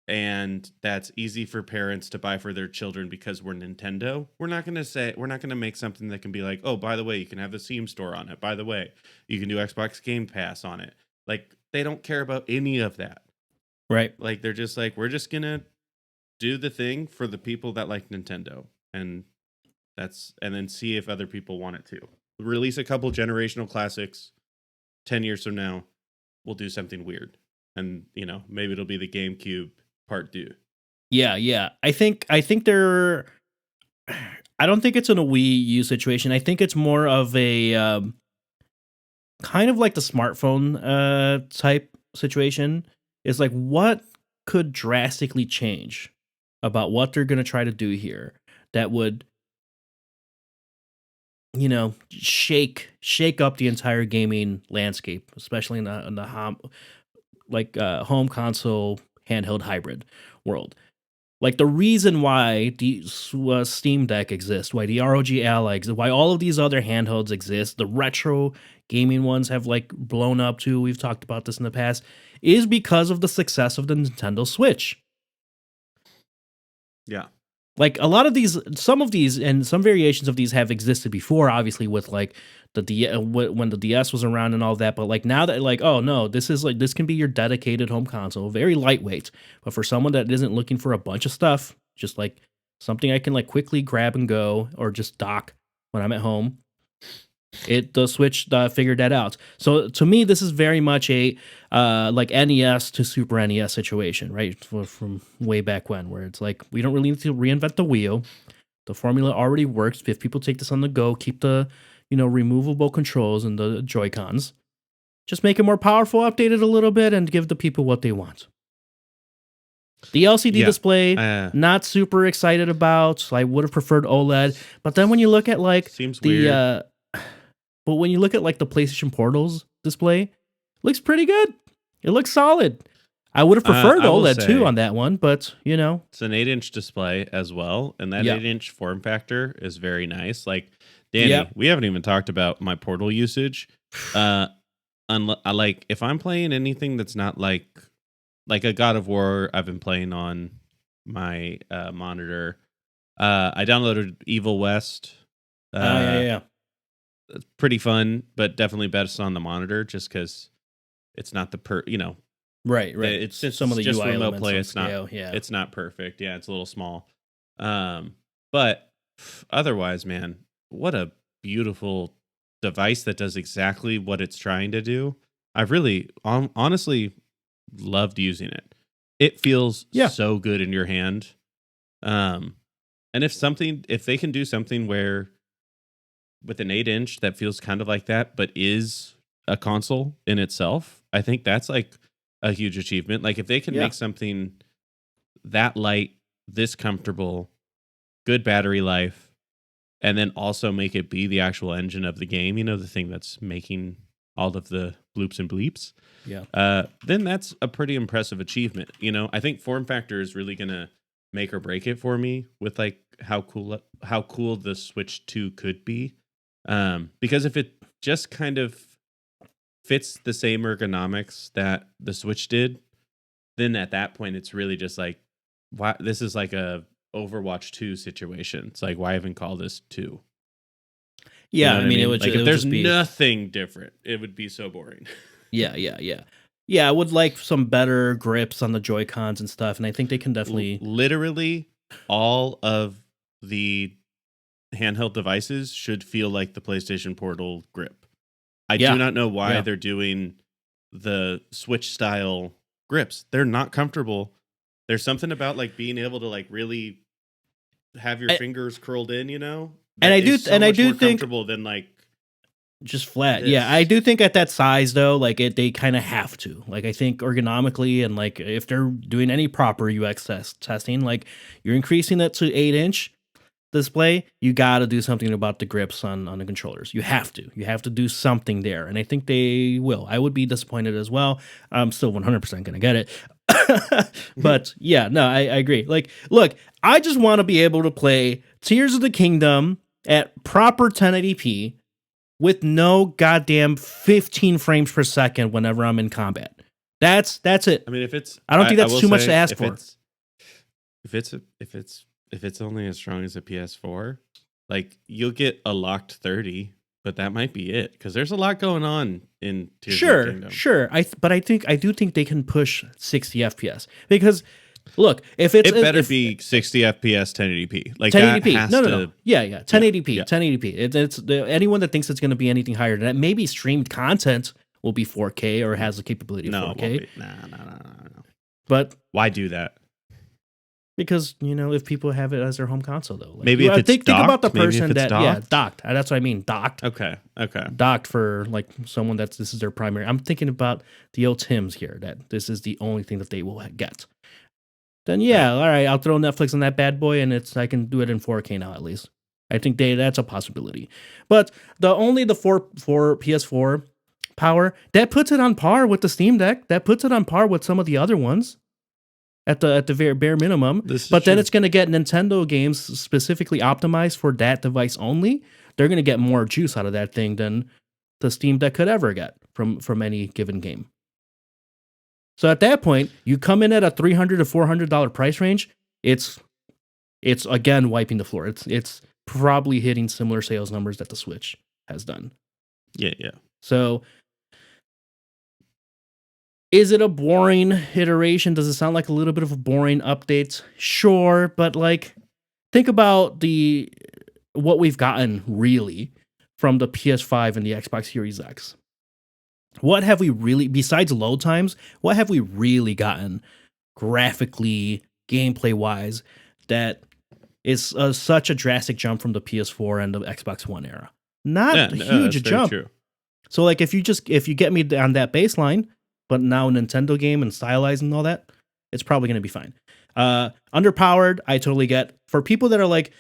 Speaker 2: and that's easy for parents to buy for their children because we're Nintendo. We're not going to make something that can be like, oh, by the way, you can have the Steam store on it. By the way, you can do Xbox Game Pass on it. Like, they don't care about any of that.
Speaker 1: Right.
Speaker 2: Like, they're just like, we're just going to do the thing for the people that like Nintendo. And then see if other people want it too. Release a couple generational classics. 10 years from now, we'll do something weird. And, maybe it'll be the GameCube Part 2.
Speaker 1: Yeah. I think they're... I don't think it's in a Wii U situation. I think it's more of a kind of like the smartphone type situation. It's like, what could drastically change about what they're going to try to do here that would, shake up the entire gaming landscape, especially in the home console handheld hybrid world. Like, the reason why the Steam Deck exists, why the ROG Ally exists, why all of these other handhelds exist, the retro gaming ones have like blown up too, we've talked about this in the past, is because of the success of the Nintendo Switch.
Speaker 2: Yeah.
Speaker 1: Like a lot of these, some of these, and some variations of these have existed before. Obviously, with like when the DS was around and all that. But like now that like, oh no, this can be your dedicated home console, very lightweight. But for someone that isn't looking for a bunch of stuff, just like something I can like quickly grab and go, or just dock when I'm at home. The Switch figured that out. So to me, this is very much a like NES to Super NES situation, right? From way back when, where it's like we don't really need to reinvent the wheel. The formula already works. If people take this on the go, keep the removable controls and the Joy-Cons. Just make it more powerful, update it a little bit, and give the people what they want. The LCD display, not super excited about. So I would have preferred OLED. But then when you look at like
Speaker 2: seems weird.
Speaker 1: But when you look at like the PlayStation Portals display, looks pretty good. It looks solid. I would have preferred OLED too on that one, but
Speaker 2: it's an 8-inch display as well, and that 8-inch form factor is very nice. Like Danny, we haven't even talked about my Portal usage. Like if I'm playing anything that's not like a God of War, I've been playing on my monitor. I downloaded Evil West. It's pretty fun, but definitely best on the monitor, just because it's not the
Speaker 1: right.
Speaker 2: It's just
Speaker 1: some of the
Speaker 2: just
Speaker 1: UI
Speaker 2: remote play. It's
Speaker 1: scale,
Speaker 2: not. It's not perfect. Yeah, it's a little small. But otherwise, man, what a beautiful device that does exactly what it's trying to do. I've really, honestly, loved using it. It feels so good in your hand. And if they can do something where with an 8-inch that feels kind of like that, but is a console in itself, I think that's like a huge achievement. Like if they can make something that light, this comfortable, good battery life, and then also make it be the actual engine of the game, the thing that's making all of the bloops and bleeps, then that's a pretty impressive achievement. I think form factor is really going to make or break it for me with like how cool the Switch 2 could be. Because if it just kind of fits the same ergonomics that the Switch did, then at that point it's really just like, why this is like a Overwatch 2 situation. It's like, why even call this 2?
Speaker 1: Yeah, I mean, it would
Speaker 2: like
Speaker 1: if
Speaker 2: there's nothing different, it would be so boring.
Speaker 1: Yeah. I would like some better grips on the Joy-Cons and stuff, and I think they can definitely
Speaker 2: literally all of the handheld devices should feel like the PlayStation Portal grip. I do not know why they're doing the Switch style grips. They're not comfortable. There's something about like being able to like really have your fingers curled in,
Speaker 1: And I do think
Speaker 2: comfortable than like
Speaker 1: just flat. This. Yeah, I do think at that size though, like they kind of have to. Like I think ergonomically and like if they're doing any proper UX testing, like you're increasing that to 8-inch display, you got to do something about the grips on the controllers. You have to do something there, and I think they will. I would be disappointed as well. I'm still 100% gonna get it. But yeah, no, I agree. Like, look, I just want to be able to play Tears of the Kingdom at proper 1080p with no goddamn 15 frames per second whenever I'm in combat. That's it.
Speaker 2: I mean,
Speaker 1: I don't think that's too much to ask for.
Speaker 2: If it's only as strong as a PS4, like you'll get a locked 30, but that might be it because there's a lot going on in Tears of the Kingdom.
Speaker 1: Sure. But I do think they can push 60 FPS because look, it
Speaker 2: better be 60 FPS 1080p. Like
Speaker 1: 1080p. No. Yeah. 1080p. 1080p. It's anyone that thinks it's going to be anything higher than that, maybe streamed content will be 4K or has the capability of 4K.
Speaker 2: No.
Speaker 1: But
Speaker 2: why do that?
Speaker 1: Because if people have it as their home console, though, like,
Speaker 2: maybe if it's
Speaker 1: think about the person that
Speaker 2: docked.
Speaker 1: docked. That's what I mean, docked.
Speaker 2: Okay.
Speaker 1: Docked for like someone this is their primary. I'm thinking about the old Tims here. That this is the only thing that they will get. Then all right, I'll throw Netflix on that bad boy, and I can do it in 4K now at least. I think that's a possibility. But the 4 PS4 power that puts it on par with the Steam Deck. That puts it on par with some of the other ones. At the very bare minimum, but then it's going to get Nintendo games specifically optimized for that device only. They're going to get more juice out of that thing than the Steam Deck could ever get from any given game. So at that point, you come in at a $300 to $400 price range. It's it's again wiping the floor. It's probably hitting similar sales numbers that the Switch has done.
Speaker 2: Yeah.
Speaker 1: So is it a boring iteration? Does it sound like a little bit of a boring update? Sure, but like think about what we've gotten really from the PS5 and the Xbox Series X. What have we really, besides load times, what have we really gotten graphically, gameplay wise, that is such a drastic jump from the PS4 and the Xbox One era? Not a huge jump. True. So like if you get me on that baseline, but now a Nintendo game and stylized and all that, it's probably going to be fine. Underpowered, I totally get. For people that are like,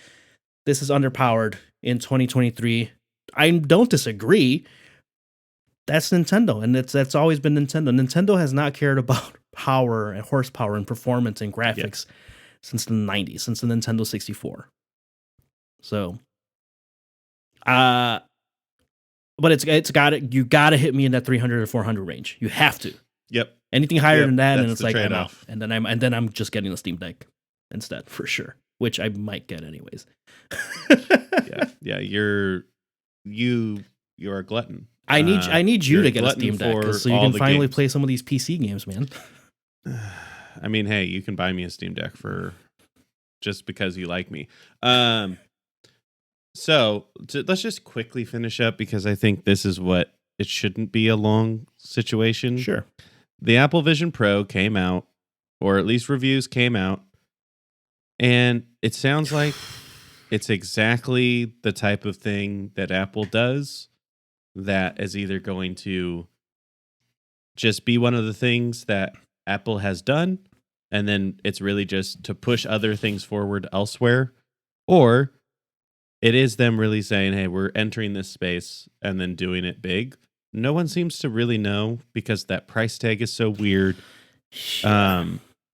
Speaker 1: this is underpowered in 2023, I don't disagree. That's Nintendo, and that's always been Nintendo. Nintendo has not cared about power and horsepower and performance and graphics since the 90s, since the Nintendo 64. So, but it's got it. You got to hit me in that 300 or 400 range. You have to.
Speaker 2: Yep.
Speaker 1: Anything higher than that, and it's like I'm out. And then I'm just getting the Steam Deck instead for sure, which I might get anyways.
Speaker 2: Yeah. You're a glutton.
Speaker 1: I need you to get a Steam Deck so you can finally play some of these PC games, man.
Speaker 2: I mean, hey, you can buy me a Steam Deck for just because you like me. So let's just quickly finish up because I think this is what it shouldn't be a long situation.
Speaker 1: Sure.
Speaker 2: The Apple Vision Pro came out, or at least reviews came out, and it sounds like it's exactly the type of thing that Apple does that is either going to just be one of the things that Apple has done, and then it's really just to push other things forward elsewhere, or it is them really saying, hey, we're entering this space and then doing it big. No one seems to really know because that price tag is so weird.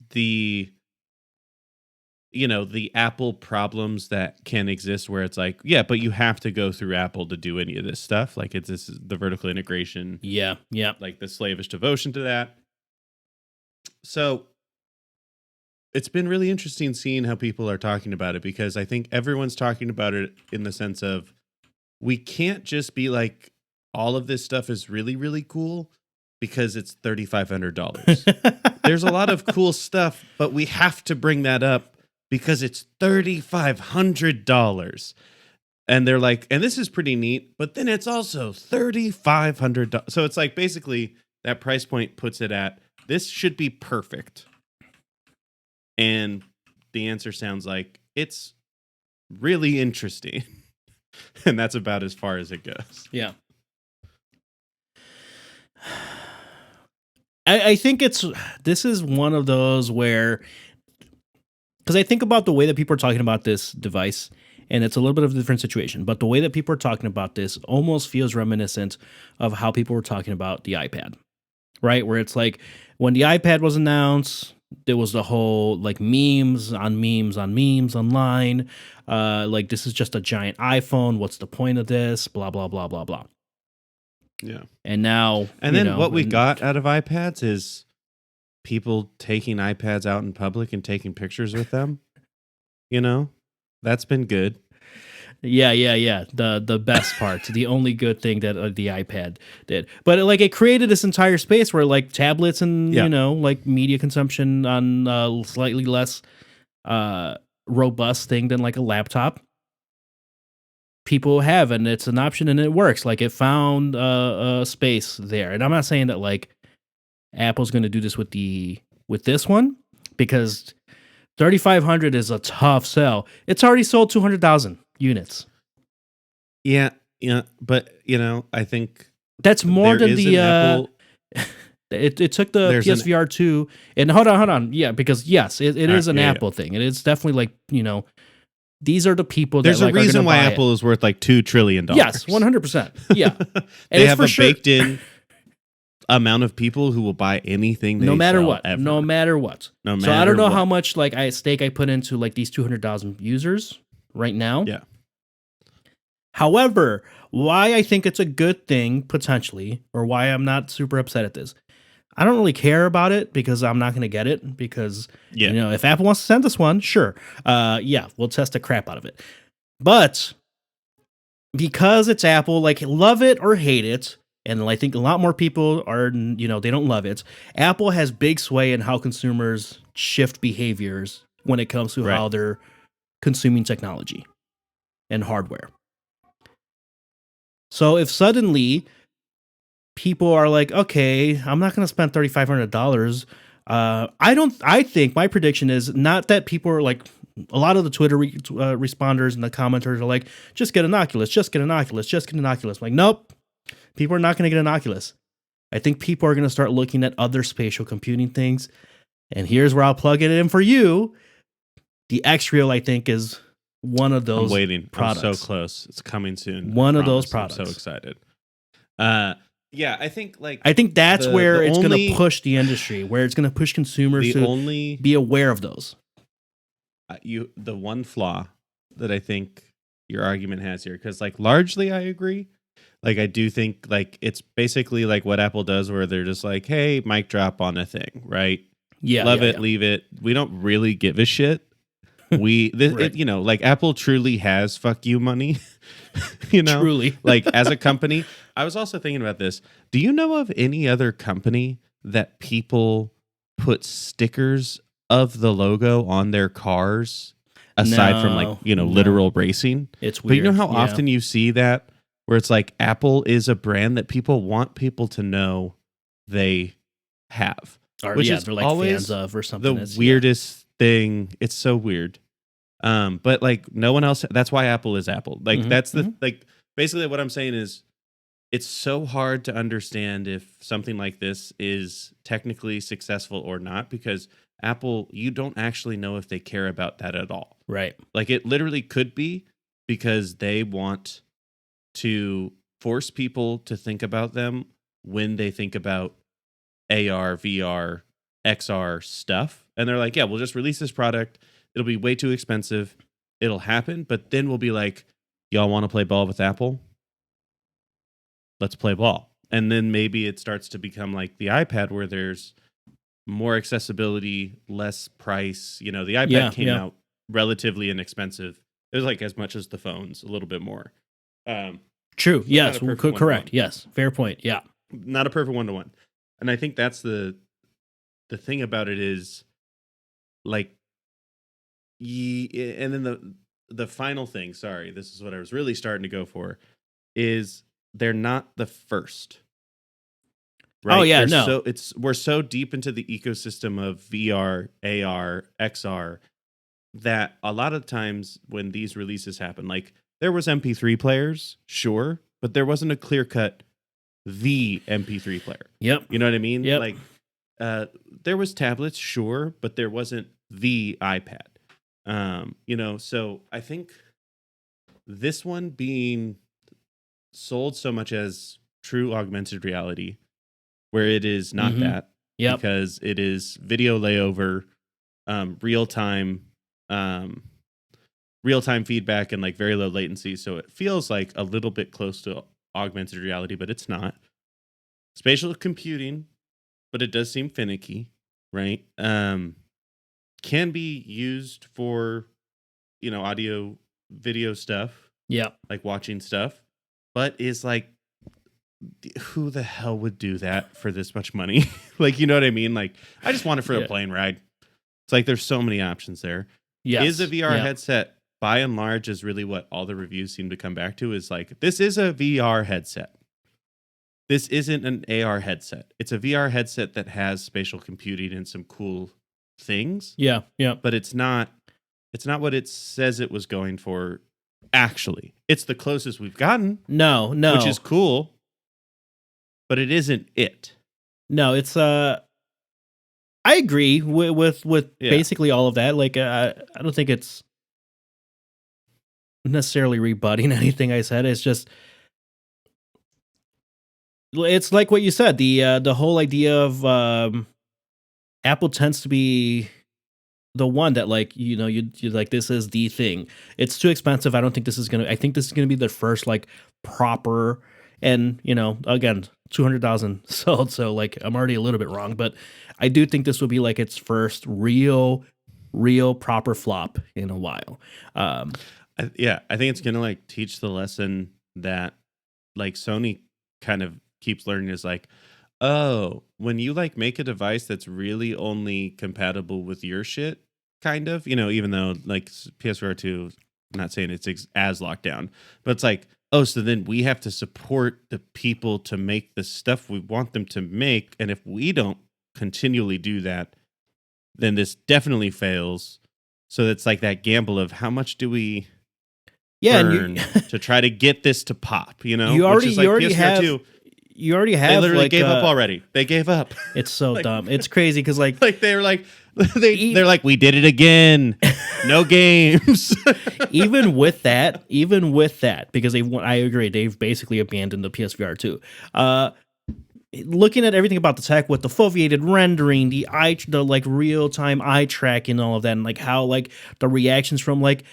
Speaker 2: The Apple problems that can exist where it's like, yeah, but you have to go through Apple to do any of this stuff. Like this is the vertical integration.
Speaker 1: Yeah.
Speaker 2: Like the slavish devotion to that. So it's been really interesting seeing how people are talking about it because I think everyone's talking about it in the sense of we can't just be like, all of this stuff is really, really cool because it's $3,500. There's a lot of cool stuff, but we have to bring that up because it's $3,500. And they're like, and this is pretty neat, but then it's also $3,500. So it's like basically that price point puts it at this should be perfect. And the answer sounds like it's really interesting. And that's about as far as it goes.
Speaker 1: Yeah. I think this is one of those where, because I think about the way that people are talking about this device, and it's a little bit of a different situation, but the way that people are talking about this almost feels reminiscent of how people were talking about the iPad, right? Where it's like when the iPad was announced, there was the whole like memes on memes online. Like this is just a giant iPhone. What's the point of this? Blah, blah, blah, blah, blah.
Speaker 2: Yeah.
Speaker 1: And now,
Speaker 2: and then what we got out of iPads is people taking iPads out in public and taking pictures with them. That's been good.
Speaker 1: Yeah. The best part, the only good thing that the iPad did, but it created this entire space where like tablets and like media consumption on slightly less robust thing than like a laptop. People have, and it's an option, and it works. Like it found a space there, and I'm not saying that like Apple's going to do this with this one because 3,500 is a tough sell. It's already sold 200,000 units.
Speaker 2: Yeah, but I think
Speaker 1: that's more than the.
Speaker 2: Apple...
Speaker 1: it took the PSVR 2, and hold on, yeah, because yes, it is an Apple thing. It is definitely like these are the people that
Speaker 2: there's a reason why Apple is worth like $2 trillion.
Speaker 1: Yes, 100%. Yeah.
Speaker 2: They have a baked in amount of people who will buy anything they
Speaker 1: no matter
Speaker 2: sell
Speaker 1: what.
Speaker 2: Ever.
Speaker 1: No matter what.
Speaker 2: No matter
Speaker 1: so I don't know
Speaker 2: what.
Speaker 1: how much like stake I put into like these 200,000 users right now.
Speaker 2: Yeah.
Speaker 1: However, why I think it's a good thing potentially, or why I'm not super upset at this. I don't really care about it because I'm not going to get it because, if Apple wants to send us one, sure. We'll test the crap out of it. But because it's Apple, like, love it or hate it, and I think a lot more people are, they don't love it. Apple has big sway in how consumers shift behaviors when it comes to how they're consuming technology and hardware. So if suddenly people are like, okay, I'm not going to spend $3,500. I think my prediction is not that people are like, a lot of the Twitter responders and the commenters are like, just get an Oculus, just get an Oculus, just get an Oculus. I'm like, nope, people are not going to get an Oculus. I think people are going to start looking at other spatial computing things. And here's where I'll plug it in for you. The X-Real, I think, is one of those products.
Speaker 2: I'm so close. It's coming soon.
Speaker 1: One of those products.
Speaker 2: I'm so excited. I think
Speaker 1: that's where it's going to push the industry, where it's going to push consumers to be aware of those.
Speaker 2: The one flaw that I think your argument has here, because like largely I agree. Like I do think like it's basically like what Apple does, where they're just like, hey, mic drop on a thing, right?
Speaker 1: Yeah,
Speaker 2: love it, leave it. We don't really give a shit. Like Apple truly has fuck you money.
Speaker 1: Truly.
Speaker 2: Like as a company. I was also thinking about this. Do you know of any other company that people put stickers of the logo on their cars aside from literal racing?
Speaker 1: It's weird.
Speaker 2: But you know how often you see that where it's like Apple is a brand that people want people to know they have.
Speaker 1: Which is they're like always fans of or something.
Speaker 2: The weirdest thing. It's so weird. But like no one else. That's why Apple is Apple. Like that's the like basically what I'm saying is it's so hard to understand if something like this is technically successful or not, because Apple, you don't actually know if they care about that at all.
Speaker 1: Right.
Speaker 2: Like it literally could be because they want to force people to think about them when they think about AR, VR, XR stuff. And they're like, yeah, we'll just release this product. It'll be way too expensive. It'll happen. But then we'll be like, y'all want to play ball with Apple? Let's play ball. And then maybe it starts to become like the iPad, where there's more accessibility, less price. The iPad came out relatively inexpensive. It was like as much as the phones, a little bit more.
Speaker 1: True. Yes. Correct. Yes. Fair point. Yeah.
Speaker 2: Not a perfect one-to-one. And I think that's the thing about it is like, and then the final thing, sorry, this is what I was really starting to go for, is they're not the first. Right?
Speaker 1: Oh yeah, no.
Speaker 2: We're so deep into the ecosystem of VR, AR, XR that a lot of times when these releases happen, like there was MP3 players, sure, but there wasn't a clear-cut the MP3 player.
Speaker 1: Yep.
Speaker 2: You know what I mean?
Speaker 1: Yep.
Speaker 2: Like there was tablets, sure, but there wasn't the iPad. So I think this one being sold so much as true augmented reality, where it is not that, because it is video layover, real time feedback, and like very low latency. So it feels like a little bit close to augmented reality, but it's not. Spatial computing, but it does seem finicky, right? Can be used for, audio, video stuff.
Speaker 1: Yeah.
Speaker 2: Like watching stuff, but is like, who the hell would do that for this much money? Like, you know what I mean? Like, I just want it for a plane ride. It's like, there's so many options there.
Speaker 1: Yes.
Speaker 2: Is a VR headset, by and large, is really what all the reviews seem to come back to, is like, this is a VR headset. This isn't an AR headset. It's a VR headset that has spatial computing and some cool things.
Speaker 1: Yeah.
Speaker 2: But it's not what it says it was going for. Actually, it's the closest we've gotten.
Speaker 1: No.
Speaker 2: Which is cool. But it isn't it.
Speaker 1: No, it's I agree with basically all of that. Like I don't think it's necessarily rebutting anything I said. It's just it's like what you said. The whole idea of Apple tends to be the one that like you like, this is the thing. It's too expensive. I think this is gonna be the first like proper, and again, 200,000 sold. So like I'm already a little bit wrong, but I do think this will be like its first real proper flop in a while.
Speaker 2: I think it's gonna like teach the lesson that like Sony kind of keeps learning is like, oh, when you like make a device that's really only compatible with your shit, kind of, even though like PSVR 2, I'm not saying it's as locked down, but it's like, oh, so then we have to support the people to make the stuff we want them to make. And if we don't continually do that, then this definitely fails. So it's like that gamble of how much do we burn to try to get this to pop,
Speaker 1: You already have. You already have.
Speaker 2: They literally
Speaker 1: like,
Speaker 2: gave up already. They gave up.
Speaker 1: It's so dumb. It's crazy because like
Speaker 2: they're like they're like, we did it again. No games.
Speaker 1: even with that, because I agree, they've basically abandoned the PSVR 2. Looking at everything about the tech with the foveated rendering, the like real time eye tracking, and all of that, and like how like the reactions from like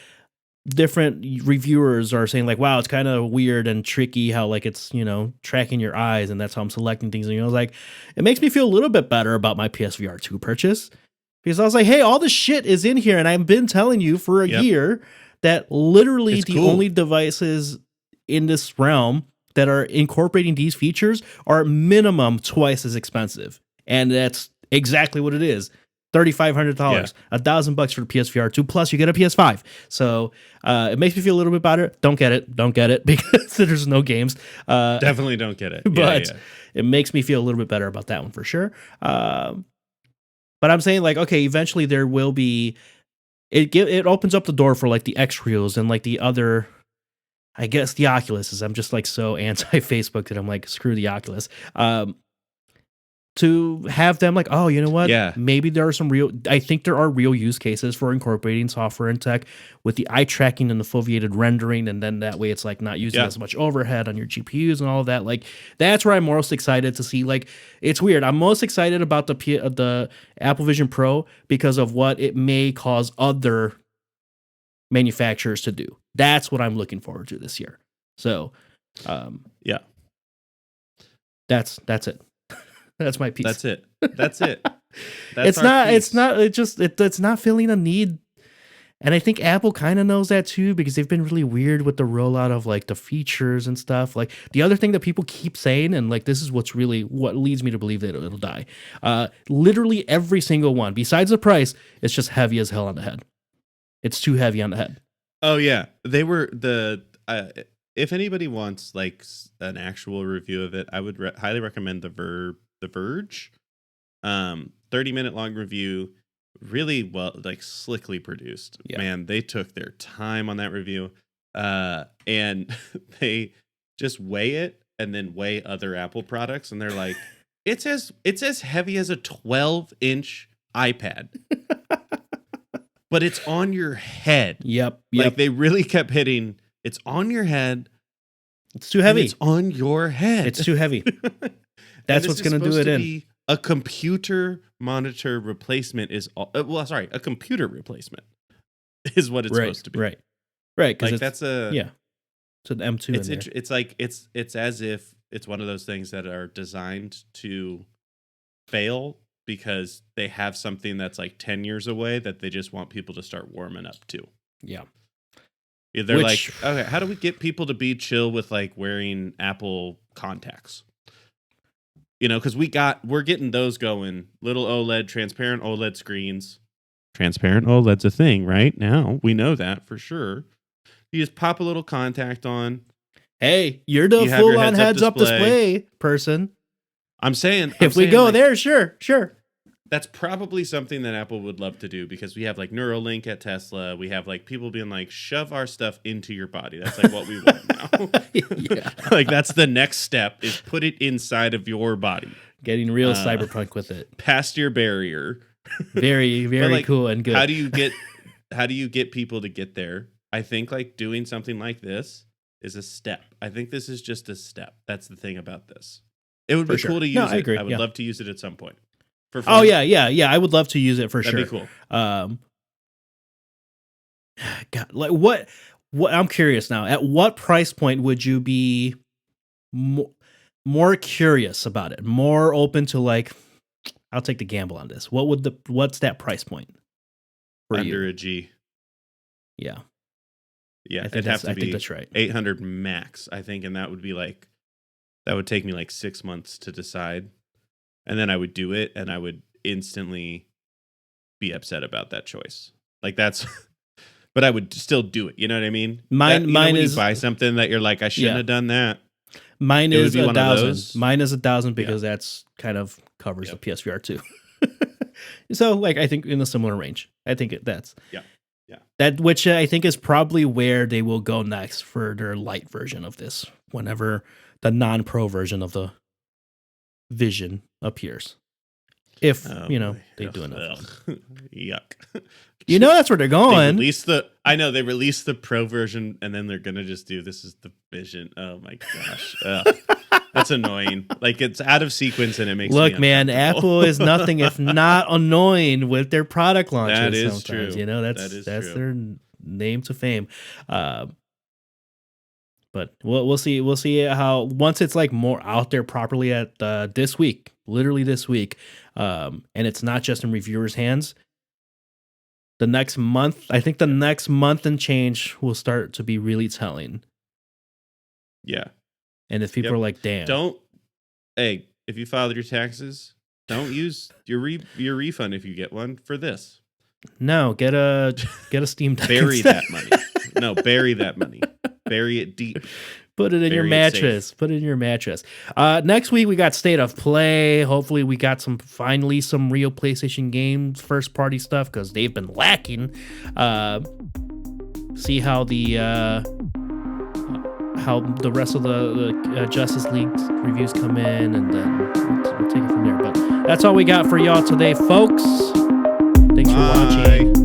Speaker 1: different reviewers are saying like, wow, it's kind of weird and tricky how like it's, tracking your eyes, and that's how I'm selecting things. And like, it makes me feel a little bit better about my PSVR 2 purchase, because I was like, hey, all this shit is in here, and I've been telling you for a year that literally only devices in this realm that are incorporating these features are minimum twice as expensive, and that's exactly what it is. $3,500, $1,000 for the PSVR 2, plus you get a PS5. So it makes me feel a little bit better. Don't get it because there's no games.
Speaker 2: Definitely don't get it.
Speaker 1: But it makes me feel a little bit better about that one for sure. But I'm saying like, okay, eventually there will be. It opens up the door for like the X-Reels and like the other. I guess the Oculus. I'm just like so anti-Facebook that I'm like, screw the Oculus. To have them like, oh, you know what?
Speaker 2: Yeah.
Speaker 1: Maybe there are I think there are real use cases for incorporating software and tech with the eye tracking and the foveated rendering. And then that way it's like not using as much overhead on your GPUs and all of that. Like, that's where I'm most excited to see. Like, it's weird. I'm most excited about the Apple Vision Pro because of what it may cause other manufacturers to do. That's what I'm looking forward to this year. So, that's it. That's my piece.
Speaker 2: That's it. That's
Speaker 1: it's not filling a need. And I think Apple kind of knows that too, because they've been really weird with the rollout of like the features and stuff. Like the other thing that people keep saying, and like this is what leads me to believe that it'll die. Literally every single one, besides the price, it's just heavy as hell on the head. It's too heavy on the head.
Speaker 2: Oh yeah, they were if anybody wants like an actual review of it, I would highly recommend the Verge, 30-minute long review, really well, like slickly produced. Man, they took their time on that review, and they just weigh it and then weigh other Apple products, and they're like, it's as heavy as a 12-inch iPad. But it's on your head.
Speaker 1: Yep.
Speaker 2: Like they really kept hitting. It's on your head.
Speaker 1: It's too heavy.
Speaker 2: It's on your head.
Speaker 1: It's too heavy. That's what's going to do it in.
Speaker 2: A computer monitor replacement is a computer replacement is what it's supposed to be.
Speaker 1: Right.
Speaker 2: Like that's
Speaker 1: so the M2.
Speaker 2: It's like it's as if it's one of those things that are designed to fail because they have something that's like 10 years away that they just want people to start warming up to.
Speaker 1: Yeah.
Speaker 2: They're like, okay, how do we get people to be chill with like wearing Apple contacts? Because we're getting those going. Little OLED, transparent OLED screens. Transparent OLED's a thing right now. We know that for sure. You just pop a little contact on.
Speaker 1: Hey, you're the full-on heads-up display person.
Speaker 2: I'm saying,
Speaker 1: if we go there, sure.
Speaker 2: That's probably something that Apple would love to do because we have like Neuralink at Tesla. We have like people being like, shove our stuff into your body. That's like what we want now.
Speaker 1: Yeah.
Speaker 2: Like that's the next step is put it inside of your body.
Speaker 1: Getting real cyberpunk with it.
Speaker 2: Past your barrier.
Speaker 1: Very, very like, cool and good.
Speaker 2: How do you get people to get there? I think like doing something like this is a step. I think this is just a step. That's the thing about this. It would be cool to use it. I agree. I would love to use it at some point.
Speaker 1: Oh yeah. I would love to use it for sure.
Speaker 2: That'd be cool.
Speaker 1: God, like what? I'm curious now. At what price point would you be? more curious about it, more open to like, I'll take the gamble on this. What's that price point for
Speaker 2: under
Speaker 1: you?
Speaker 2: a G?
Speaker 1: Yeah.
Speaker 2: Yeah, it'd have to be.
Speaker 1: I think that's right.
Speaker 2: 800 max, I think, and that would take me like 6 months to decide, and then I would do it, and I would instantly be upset about that choice. Like that's, but I would still do it. You know what I mean?
Speaker 1: Mine is,
Speaker 2: you buy something that you're like, I shouldn't have done that.
Speaker 1: Mine is 1,000. Mine is 1,000 because that's kind of covers the PSVR 2. So like I think in a similar range. I think that's that, which I think is probably where they will go next for their light version of this, whenever the non-pro version of the Vision appears. If they do enough.
Speaker 2: Yuck.
Speaker 1: That's where they're going.
Speaker 2: I know they released the pro version, and then they're gonna just do this is the Vision. Oh my gosh. That's annoying. Like it's out of sequence, and it makes
Speaker 1: look, man. Apple is nothing if not annoying with their product launches.
Speaker 2: That is
Speaker 1: sometimes,
Speaker 2: true.
Speaker 1: That's their name to fame. But we'll see. We'll see how once it's like more out there properly at this week, literally this week, and it's not just in reviewers' hands. The next month, I think the next month and change will start to be really telling.
Speaker 2: Yeah.
Speaker 1: And if people are like, damn.
Speaker 2: If you filed your taxes, don't use your refund if you get one for this.
Speaker 1: No, get a Steam Deck.
Speaker 2: Bury that money. No, bury that money. Bury it deep.
Speaker 1: Put it in your mattress. Put it in your mattress. Next week we got State of Play. Hopefully we got finally some real PlayStation games, first party stuff, because they've been lacking. See how the rest of the Justice League reviews come in, and then we'll take it from there. But that's all we got for y'all today, folks. Thanks for watching.